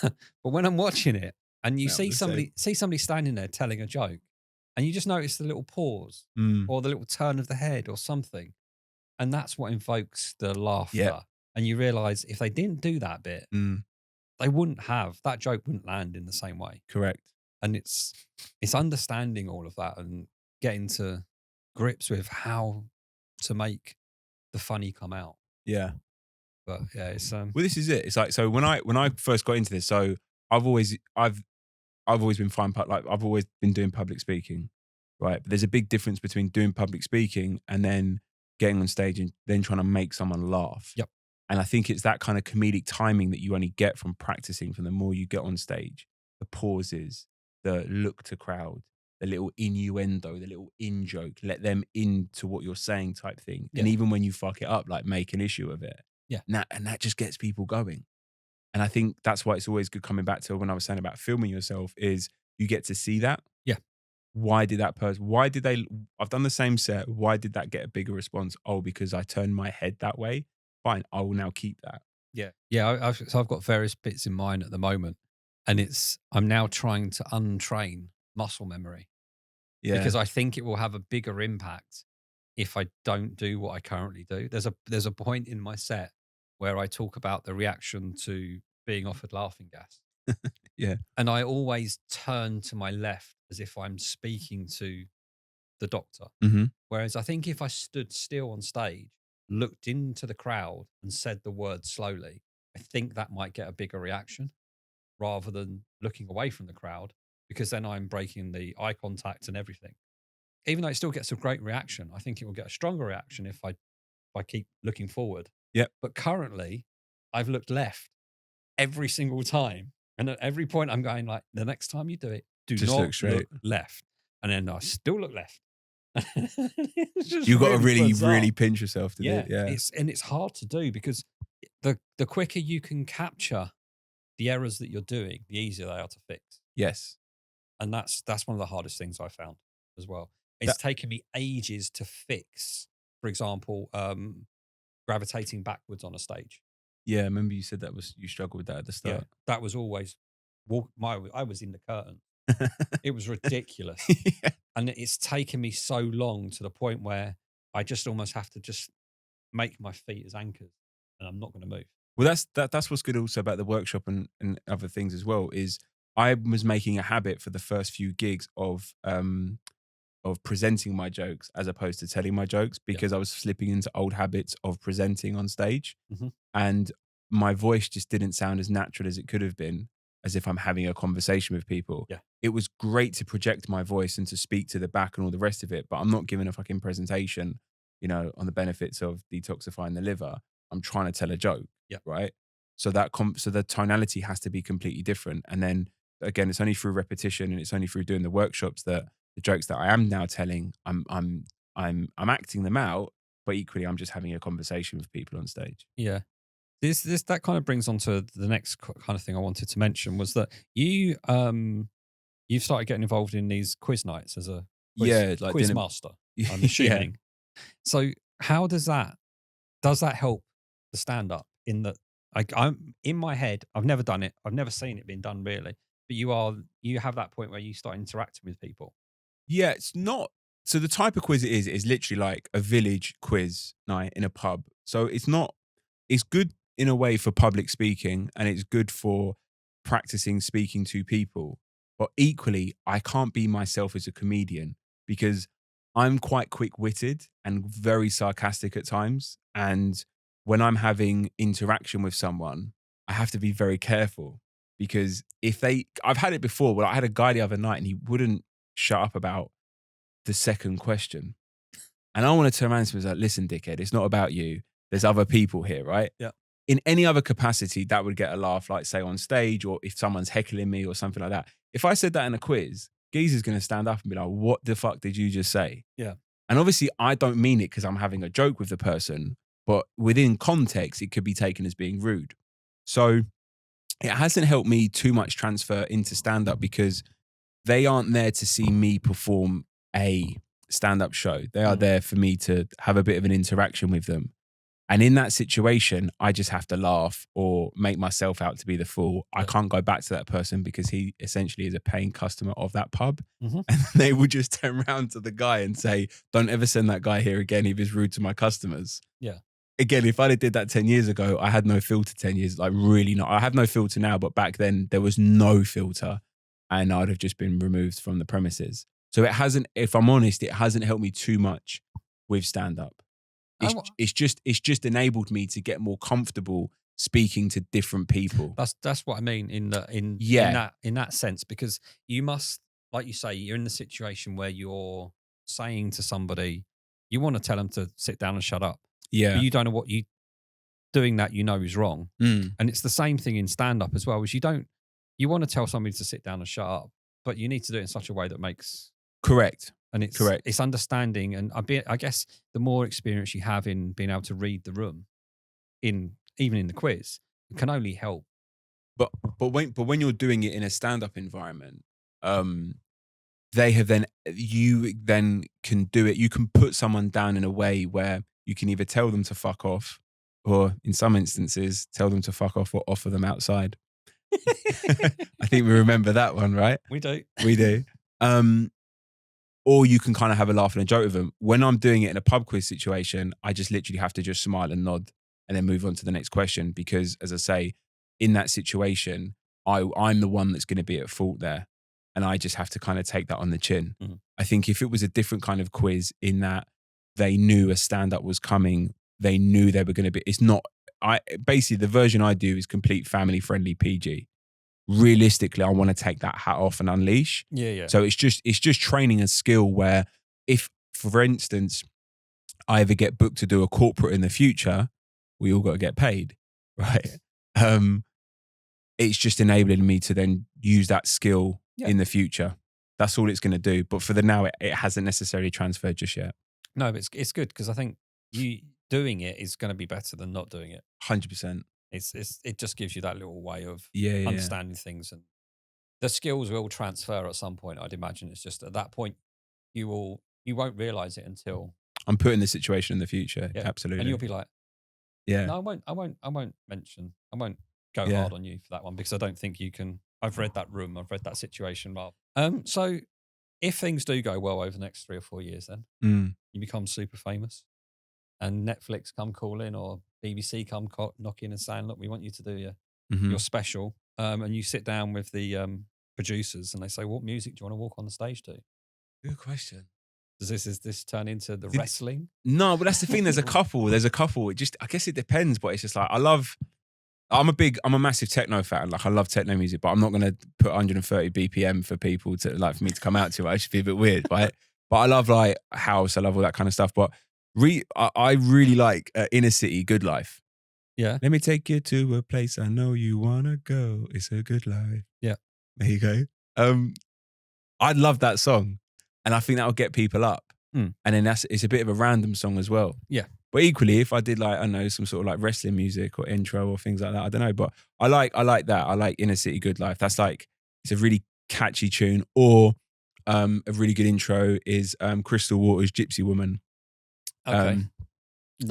But when I'm watching it and you see somebody standing there telling a joke and you just notice the little pause or the little turn of the head or something. And that's what invokes the laughter. Yeah. And you realize if they didn't do that bit, they wouldn't have, that joke wouldn't land in the same way. Correct. And it's understanding all of that and getting to grips with how to make the funny come out. Yeah. But yeah, it's well, this is it. It's like, so when I first got into this, so I've always been fine, like I've always been doing public speaking, right? But there's a big difference between doing public speaking and then getting on stage and then trying to make someone laugh. Yep. And I think it's that kind of comedic timing that you only get from practicing. From the more you get on stage, the pauses, the look to crowd, the little innuendo, the little in joke, let them into what you're saying type thing. Yeah. And even when you fuck it up, like make an issue of it. Yeah. And that just gets people going. And I think that's why it's always good coming back to when I was saying about filming yourself is you get to see that. Yeah. Why did I've done the same set. Why did that get a bigger response? Oh, because I turned my head that way. Fine. I will now keep that. Yeah. Yeah. So I've got various bits in mind at the moment and I'm now trying to untrain muscle memory. Yeah. Because I think it will have a bigger impact if I don't do what I currently do. There's a point in my set where I talk about the reaction to being offered laughing gas. Yeah. And I always turn to my left as if I'm speaking to the doctor. Mm-hmm. Whereas I think if I stood still on stage, looked into the crowd and said the word slowly, I think that might get a bigger reaction rather than looking away from the crowd, because then I'm breaking the eye contact and everything. Even though it still gets a great reaction, I think it will get a stronger reaction if I keep looking forward. Yeah. But currently, I've looked left every single time. And at every point, I'm going like, the next time you do it, just not look straight left. And then I still look left. You've got to really pinch yourself to do it. Yeah. It's hard to do because the quicker you can capture the errors that you're doing, the easier they are to fix. Yes. And that's one of the hardest things I found as well. It's taken me ages to fix, for example, gravitating backwards on a stage. Yeah, I remember you said you struggled with that at the start. Yeah, that was always I was in the curtain. It was ridiculous. Yeah. And it's taken me so long to the point where I just almost have to just make my feet as anchors and I'm not going to move. Well, that's what's good also about the workshop and other things as well is I was making a habit for the first few gigs of presenting my jokes as opposed to telling my jokes because I was slipping into old habits of presenting on stage and my voice just didn't sound as natural as it could have been, as if I'm having a conversation with people. Yeah. It was great to project my voice and to speak to the back and all the rest of it, but I'm not giving a fucking presentation, on the benefits of detoxifying the liver. I'm trying to tell a joke. Yeah. Right. So so the tonality has to be completely different. And then again, it's only through repetition and it's only through doing the workshops that the jokes that I am now telling, I'm acting them out, but equally I'm just having a conversation with people on stage. Yeah. That kind of brings on to the next kind of thing I wanted to mention was that you've started getting involved in these quiz nights as a quiz master, I'm assuming. So how does that help the stand up in that I'm in my head, I've never done it. I've never seen it being done really, but you have that point where you start interacting with people. Yeah, it's not. So the type of quiz it is literally like a village quiz night in a pub. So it's good in a way for public speaking and it's good for practicing speaking to people. But equally, I can't be myself as a comedian because I'm quite quick-witted and very sarcastic at times. And when I'm having interaction with someone, I have to be very careful because I've had it before where I had a guy the other night and he wouldn't shut up about the second question. And I want to turn around and be like, listen, dickhead, it's not about you. There's other people here, right? Yeah. In any other capacity, that would get a laugh, like say on stage or if someone's heckling me or something like that. If I said that in a quiz, Geezer's going to stand up and be like, what the fuck did you just say? Yeah. And obviously I don't mean it because I'm having a joke with the person, but within context, it could be taken as being rude. So it hasn't helped me too much transfer into stand-up because they aren't there to see me perform a stand-up show. They are there for me to have a bit of an interaction with them. And in that situation, I just have to laugh or make myself out to be the fool. I can't go back to that person because he essentially is a paying customer of that pub. Mm-hmm. And they would just turn around to the guy and say, don't ever send that guy here again. He was rude to my customers. Yeah. Again, if I did that 10 years ago, I had no filter 10 years, like really not. I have no filter now, but back then there was no filter and I'd have just been removed from the premises. So it hasn't, if I'm honest, it hasn't helped me too much with stand-up. It's just enabled me to get more comfortable speaking to different people. That's what I mean in that sense, because you must, like you say, you're in the situation where you're saying to somebody, you want to tell them to sit down and shut up. Yeah. But you don't know what doing that is wrong. Mm. And it's the same thing in stand-up as well, is you want to tell somebody to sit down and shut up, but you need to do it in such a way that makes... Correct. And it's correct. It's understanding, and I guess the more experience you have in being able to read the room, even in the quiz, it can only help. But when you're doing it in a stand-up environment, you then can do it. You can put someone down in a way where you can either tell them to fuck off, or in some instances, tell them to fuck off or offer them outside. I think we remember that one, right? We do. We do. Or you can kind of have a laugh and a joke with them. When I'm doing it in a pub quiz situation, I just literally have to just smile and nod and then move on to the next question. Because as I say, in that situation, I'm the one that's going to be at fault there. And I just have to kind of take that on the chin. Mm-hmm. I think if it was a different kind of quiz in that they knew a stand-up was coming, they knew they were going to be, basically the version I do is complete family-friendly PG. Realistically, I want to take that hat off and unleash. Yeah. So it's just training a skill where if, for instance, I ever get booked to do a corporate in the future, we all got to get paid, right? It's just enabling me to then use that skill in the future. That's all it's going to do. But for the now, it hasn't necessarily transferred just yet. No, but it's good because I think you doing it is going to be better than not doing it. 100%. It just gives you that little way of understanding things, and the skills will transfer at some point. I'd imagine it's just at that point you won't realize it until I'm put in this situation in the future. Yeah. Absolutely. And you'll be like, yeah, no, I won't go hard on you for that one because I don't think you can. I've read that room. I've read that situation well. So if things do go well over the next 3 or 4 years, then you become super famous, and Netflix come calling or BBC come knocking and saying, look, we want you to do your special. And you sit down with the producers and they say, what music do you want to walk on the stage to? Good question. Does this turn into the wrestling? No, but that's the thing. There's a couple. It just, I guess it depends, but it's just like, I'm a massive techno fan. Like I love techno music, but I'm not going to put 130 BPM for people to like, for me to come out to. Right? It should be a bit weird, right? But I love like house. I love all that kind of stuff. But I really like Inner City, Good Life. Yeah. Let me take you to a place I know you want to go. It's a good life. Yeah. There you go. I love that song. And I think that'll get people up. And then it's a bit of a random song as well. Yeah. But equally, if I did like, I don't know, some sort of like wrestling music or intro or things like that, I don't know. But I like that. I like Inner City, Good Life. That's like, it's a really catchy tune. Or a really good intro is Crystal Waters' Gypsy Woman. Okay.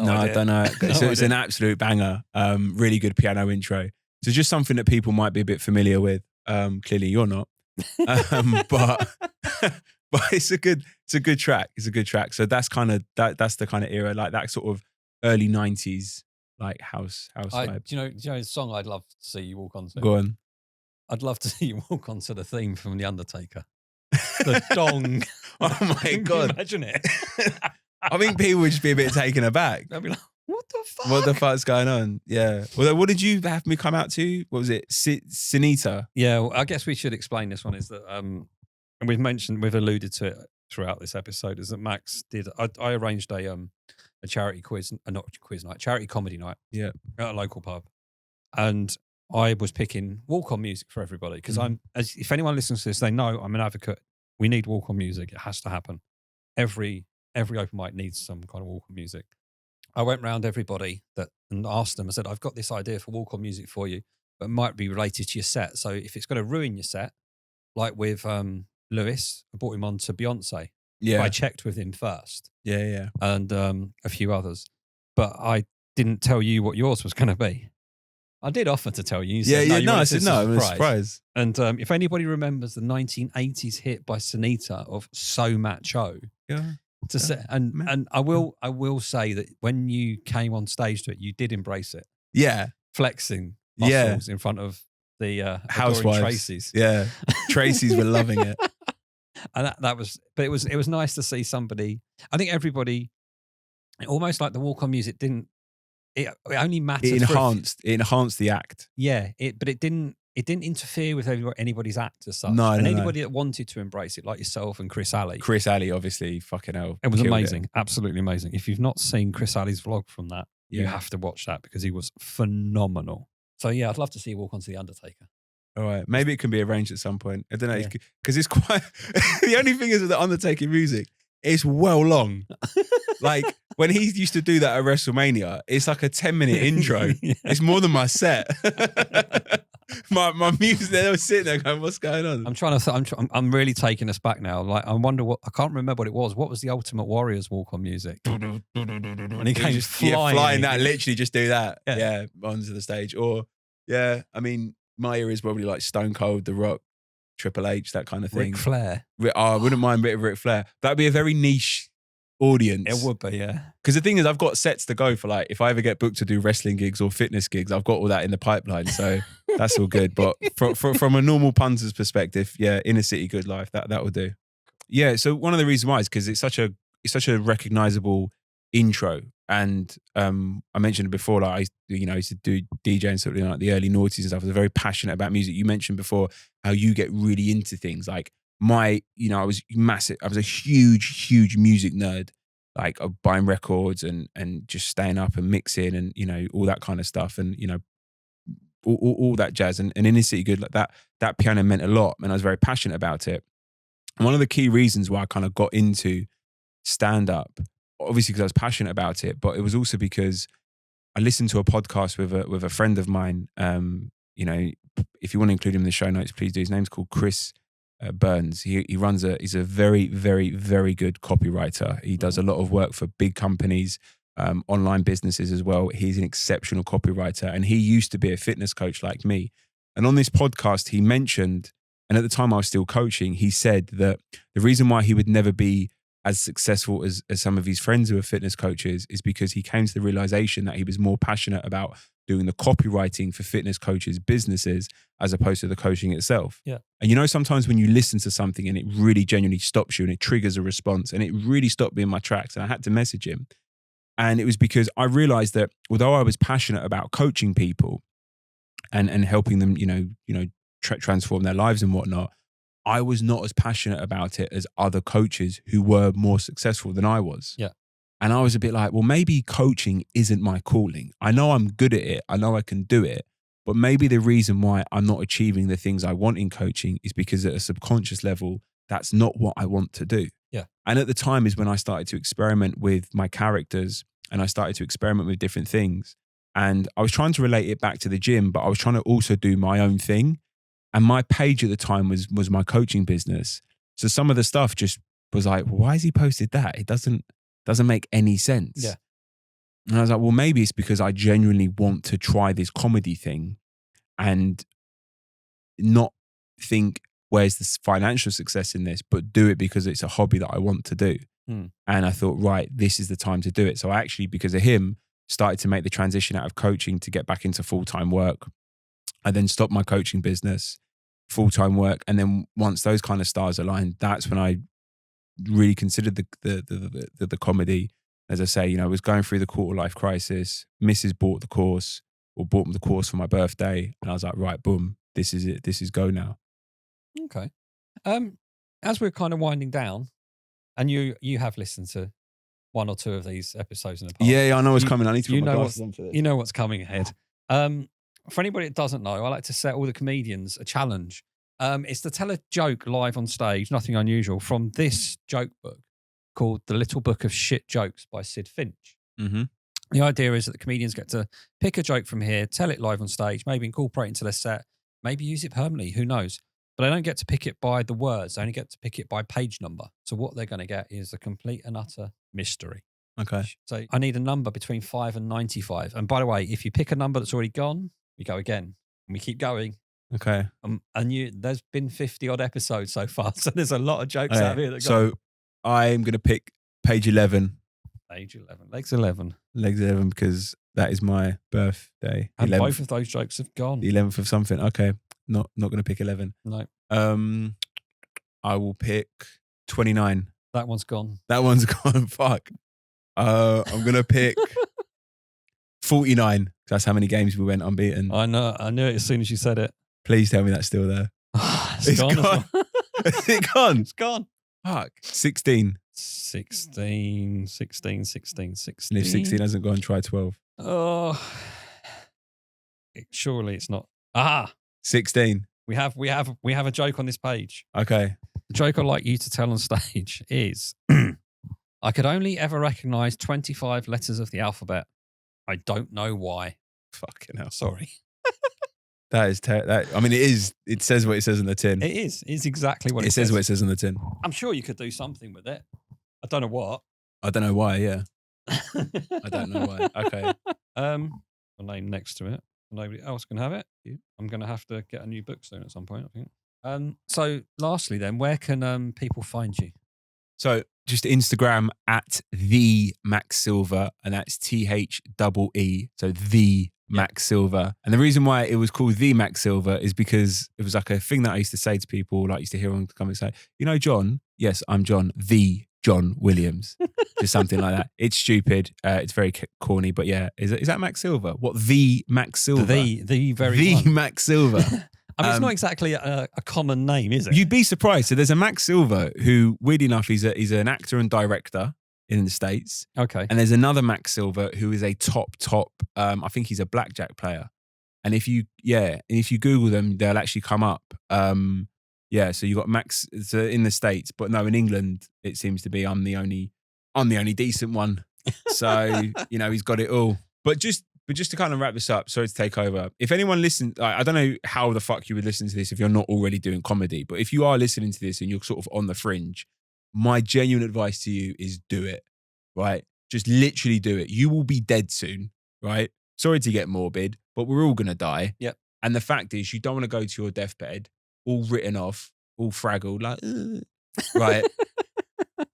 I don't know. It's an absolute banger. Really good piano intro. So just something that people might be a bit familiar with. Clearly you're not. But it's a good track. It's a good track. So that's kind of that's the kind of era, like that sort of early 90s like house vibe. Do you know the song I'd love to see you walk onto? Go on. I'd love to see you walk onto the theme from The Undertaker. The dong. Oh my God. Imagine it. I think people would just be a bit taken aback. They'll be like, What the fuck? What the fuck's going on? Yeah. Well, what did you have me come out to? What was it? Sinita? Yeah, well, I guess we should explain this one. Is that and we've alluded to it throughout this episode. Is that Max did? I arranged a charity quiz, not quiz night, charity comedy night. Yeah. At a local pub, and I was picking walk-on music for everybody because if anyone listens to this, they know I'm an advocate. We need walk-on music. It has to happen. Every open mic needs some kind of walk-on music. I went round everybody and asked them. I said, I've got this idea for walk-on music for you, but it might be related to your set. So if it's going to ruin your set, like with Lewis, I brought him on to Beyonce. Yeah. I checked with him first. Yeah. And a few others. But I didn't tell you what yours was going to be. I did offer to tell you. You said, I said no. I'm surprised. And if anybody remembers the 1980s hit by Sunita of So Macho, and I will say that when you came on stage to it, you did embrace it. Yeah, flexing muscles in front of the housewives. Tracy's. Yeah, Tracy's were loving it. And that was, but it was nice to see somebody. I think everybody, almost like the walk-on music didn't. It only mattered. It enhanced the act. Yeah, but it didn't interfere with anybody's act as such. No, anybody that wanted to embrace it, like yourself and Chris Alley. Chris Alley, obviously, fucking hell. It was amazing. Absolutely amazing. If you've not seen Chris Alley's vlog from that, you have to watch that because he was phenomenal. So yeah, I'd love to see you walk onto The Undertaker. All right. Maybe it can be arranged at some point. I don't know. Because it's quite... The only thing is with the Undertaker music, it's well long. Like when he used to do that at WrestleMania, it's like a 10-minute intro. Yeah. It's more than my set. my music, they were sitting there going, what's going on? I'm trying to I'm really taking us back now. Like I wonder I can't remember what it was. What was the Ultimate Warrior's walk-on music? And he came flying that, literally just do that. Yeah, onto the stage. Or I mean, my ear is probably like Stone Cold, The Rock, Triple H, that kind of thing. Ric Flair. I wouldn't mind a bit of Ric Flair. That'd be a very niche audience. It would be, yeah. Because the thing is, I've got sets to go for, like, if I ever get booked to do wrestling gigs or fitness gigs, I've got all that in the pipeline. So that's all good. But from a normal punter's perspective, inner city good life, that will do. Yeah. So one of the reasons why is because it's such a recognizable intro. And I mentioned it before, like I used to do DJ and sort of like the early noughties and stuff. I was very passionate about music. You mentioned before how you get really into things. Like I was massive. I was a huge music nerd. Like buying records and just staying up and mixing and all that kind of stuff and all that jazz and inner city good, like that piano meant a lot and I was very passionate about it. And one of the key reasons why I kind of got into stand up, obviously because I was passionate about it, but it was also because I listened to a podcast with a friend of mine. If you want to include him in the show notes, please do. His name's called Chris Burns. He's a very, very, very good copywriter. He does a lot of work for big companies, online businesses as well. He's an exceptional copywriter and he used to be a fitness coach like me. And on this podcast, he mentioned, and at the time I was still coaching, he said that the reason why he would never be as successful as some of his friends who are fitness coaches is because he came to the realization that he was more passionate about doing the copywriting for fitness coaches' businesses as opposed to the coaching itself. Yeah. And sometimes when you listen to something and it really genuinely stops you and it triggers a response, and it really stopped me in my tracks and I had to message him. And it was because I realized that although I was passionate about coaching people and helping them, transform their lives and whatnot, I was not as passionate about it as other coaches who were more successful than I was. Yeah. And I was a bit like, well, maybe coaching isn't my calling. I know I'm good at it. I know I can do it. But maybe the reason why I'm not achieving the things I want in coaching is because at a subconscious level, that's not what I want to do. Yeah. And at the time is when I started to experiment with my characters and I started to experiment with different things. And I was trying to relate it back to the gym, but I was trying to also do my own thing. And my page at the time was my coaching business. So some of the stuff just was like, well, why has he posted that? It doesn't make any sense. Yeah. And I was like, well, maybe it's because I genuinely want to try this comedy thing and not think, where's the financial success in this, but do it because it's a hobby that I want to do. And I thought, right, this is the time to do it. So I actually, because of him, started to make the transition out of coaching to get back into full-time work. I then stopped my coaching business, full-time work. And then once those kind of stars aligned, that's when I really considered the comedy. As I say, I was going through the quarter life crisis. Mrs. bought the course or bought the course for my birthday. And I was like, right, boom, this is it. This is go now. Okay. As we're kind of winding down, and you have listened to one or two of these episodes in the past. Yeah, I know what's coming. I need to put my know glasses on for this. You know what's coming ahead. For anybody that doesn't know, I like to set all the comedians a challenge. It's to tell a joke live on stage, nothing unusual, from this joke book called The Little Book of Shit Jokes by Sid Finch. Mm-hmm. The idea is that the comedians get to pick a joke from here, tell it live on stage, maybe incorporate it into their set, maybe use it permanently, who knows? But they don't get to pick it by the words. They only get to pick it by page number. So what they're going to get is a complete and utter mystery. Okay. So I need a number between 5 and 95. And by the way, if you pick a number that's already gone, we go again. And we keep going. Okay. There's been 50 odd episodes so far. So there's a lot of jokes out here. So I'm going to pick page 11. Page 11. Legs 11. Legs 11 because that is my birthday. And 11th, both of those jokes have gone. The 11th of something. Okay. Not going to pick 11. No. I will pick 29. That one's gone. That one's gone. Fuck. I'm going to pick 49. That's how many games we went unbeaten. I know. I knew it as soon as you said it. Please tell me that's still there. It's gone. Is it gone? It's gone. Fuck. 16. 16. And if 16 hasn't gone, try 12. Oh. Surely it's not. 16. We have a joke on this page. Okay. The joke I'd like you to tell on stage is I could only ever recognise 25 letters of the alphabet. I don't know why. Fucking hell. Sorry. That is it says what it says on the tin. It is. It's exactly what it says. What it says on the tin. I'm sure you could do something with it. I don't know what. I don't know why, yeah. I don't know why. Okay. A name next to it. Nobody else can have it. I'm going to have to get a new book soon at some point, I think. So lastly then, where can people find you? So just Instagram at the Max Silver, and that's THEE. So the Max Silver. And the reason why it was called the Max Silver is because it was like a thing that I used to say to people, like I used to hear them come and say, John? Yes, I'm John, the John Williams. Just something like that. It's stupid. It's very corny, but yeah. Is that Max Silver? What, the Max Silver? The Max Silver. I mean, it's not exactly a common name, is it? You'd be surprised. So there's a Max Silver who, weirdly enough, he's an actor and director in the States. Okay. And there's another Max Silver who is a top, I think he's a blackjack player. And if you Google them, they'll actually come up. So you got Max in the States, but no, in England, it seems to be I'm the only decent one. So, he's got it all. But just to kind of wrap this up, sorry to take over. If anyone listens, I don't know how the fuck you would listen to this if you're not already doing comedy, but if you are listening to this and you're sort of on the fringe, my genuine advice to you is do it, right? Just literally do it. You will be dead soon, right? Sorry to get morbid, but we're all going to die. Yep. And the fact is, you don't want to go to your deathbed all written off, all fraggled, like, right?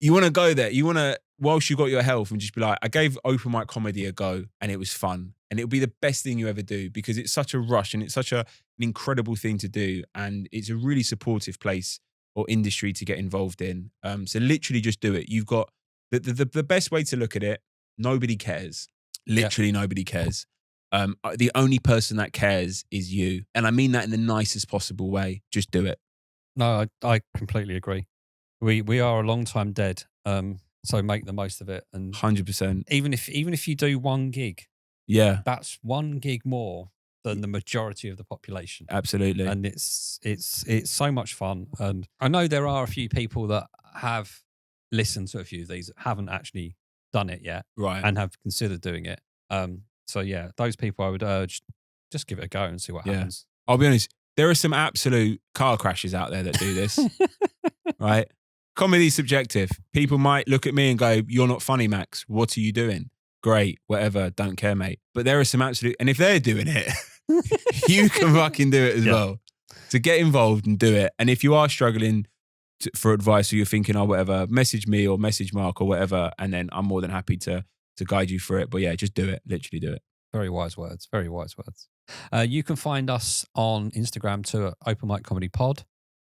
You want to go there. You want to, whilst you got your health, and just be like, I gave open mic comedy a go and it was fun. And it'll be the best thing you ever do because it's such a rush and it's such an incredible thing to do. And it's a really supportive place or industry to get involved in. So literally just do it. You've got the best way to look at it. Nobody cares. Literally nobody cares. The only person that cares is you. And I mean that in the nicest possible way. Just do it. No, I completely agree. We are a long time dead. So make the most of it. And 100%. Even if you do one gig, that's one gig more than the majority of the population. Absolutely. And it's so much fun. And I know there are a few people that have listened to a few of these that haven't actually done it yet, right? And have considered doing it. So yeah, those people I would urge, just give it a go and see what happens. I'll be honest, there are some absolute car crashes out there that do this, right? Comedy's subjective. People might look at me and go, "You're not funny, Max. What are you doing?" Great, whatever, don't care, mate. But there are some absolute, and if they're doing it, you can fucking do it as well. So get involved and do it. And if you are struggling for advice or you're thinking, whatever, message me or message Mark or whatever, and then I'm more than happy to guide you through it. But yeah, just do it. Literally do it. Very wise words. Very wise words. You can find us on Instagram too at Open Mic Comedy Pod.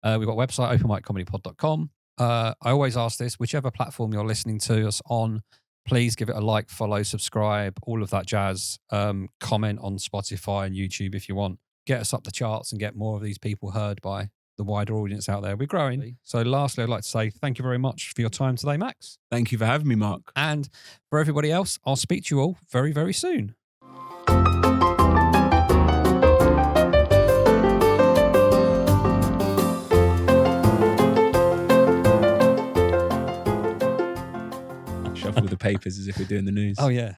We've got a website, openmiccomedypod.com. I always ask this, whichever platform you're listening to us on, Please give it a like, follow, subscribe, all of that jazz. Comment on Spotify and YouTube if you want. Get us up the charts and get more of these people heard by the wider audience out there. We're growing. So lastly, I'd like to say thank you very much for your time today, Max. Thank you for having me, Mark. And for everybody else, I'll speak to you all very, very soon. Shuffle the papers as if we're doing the news. Oh, yeah.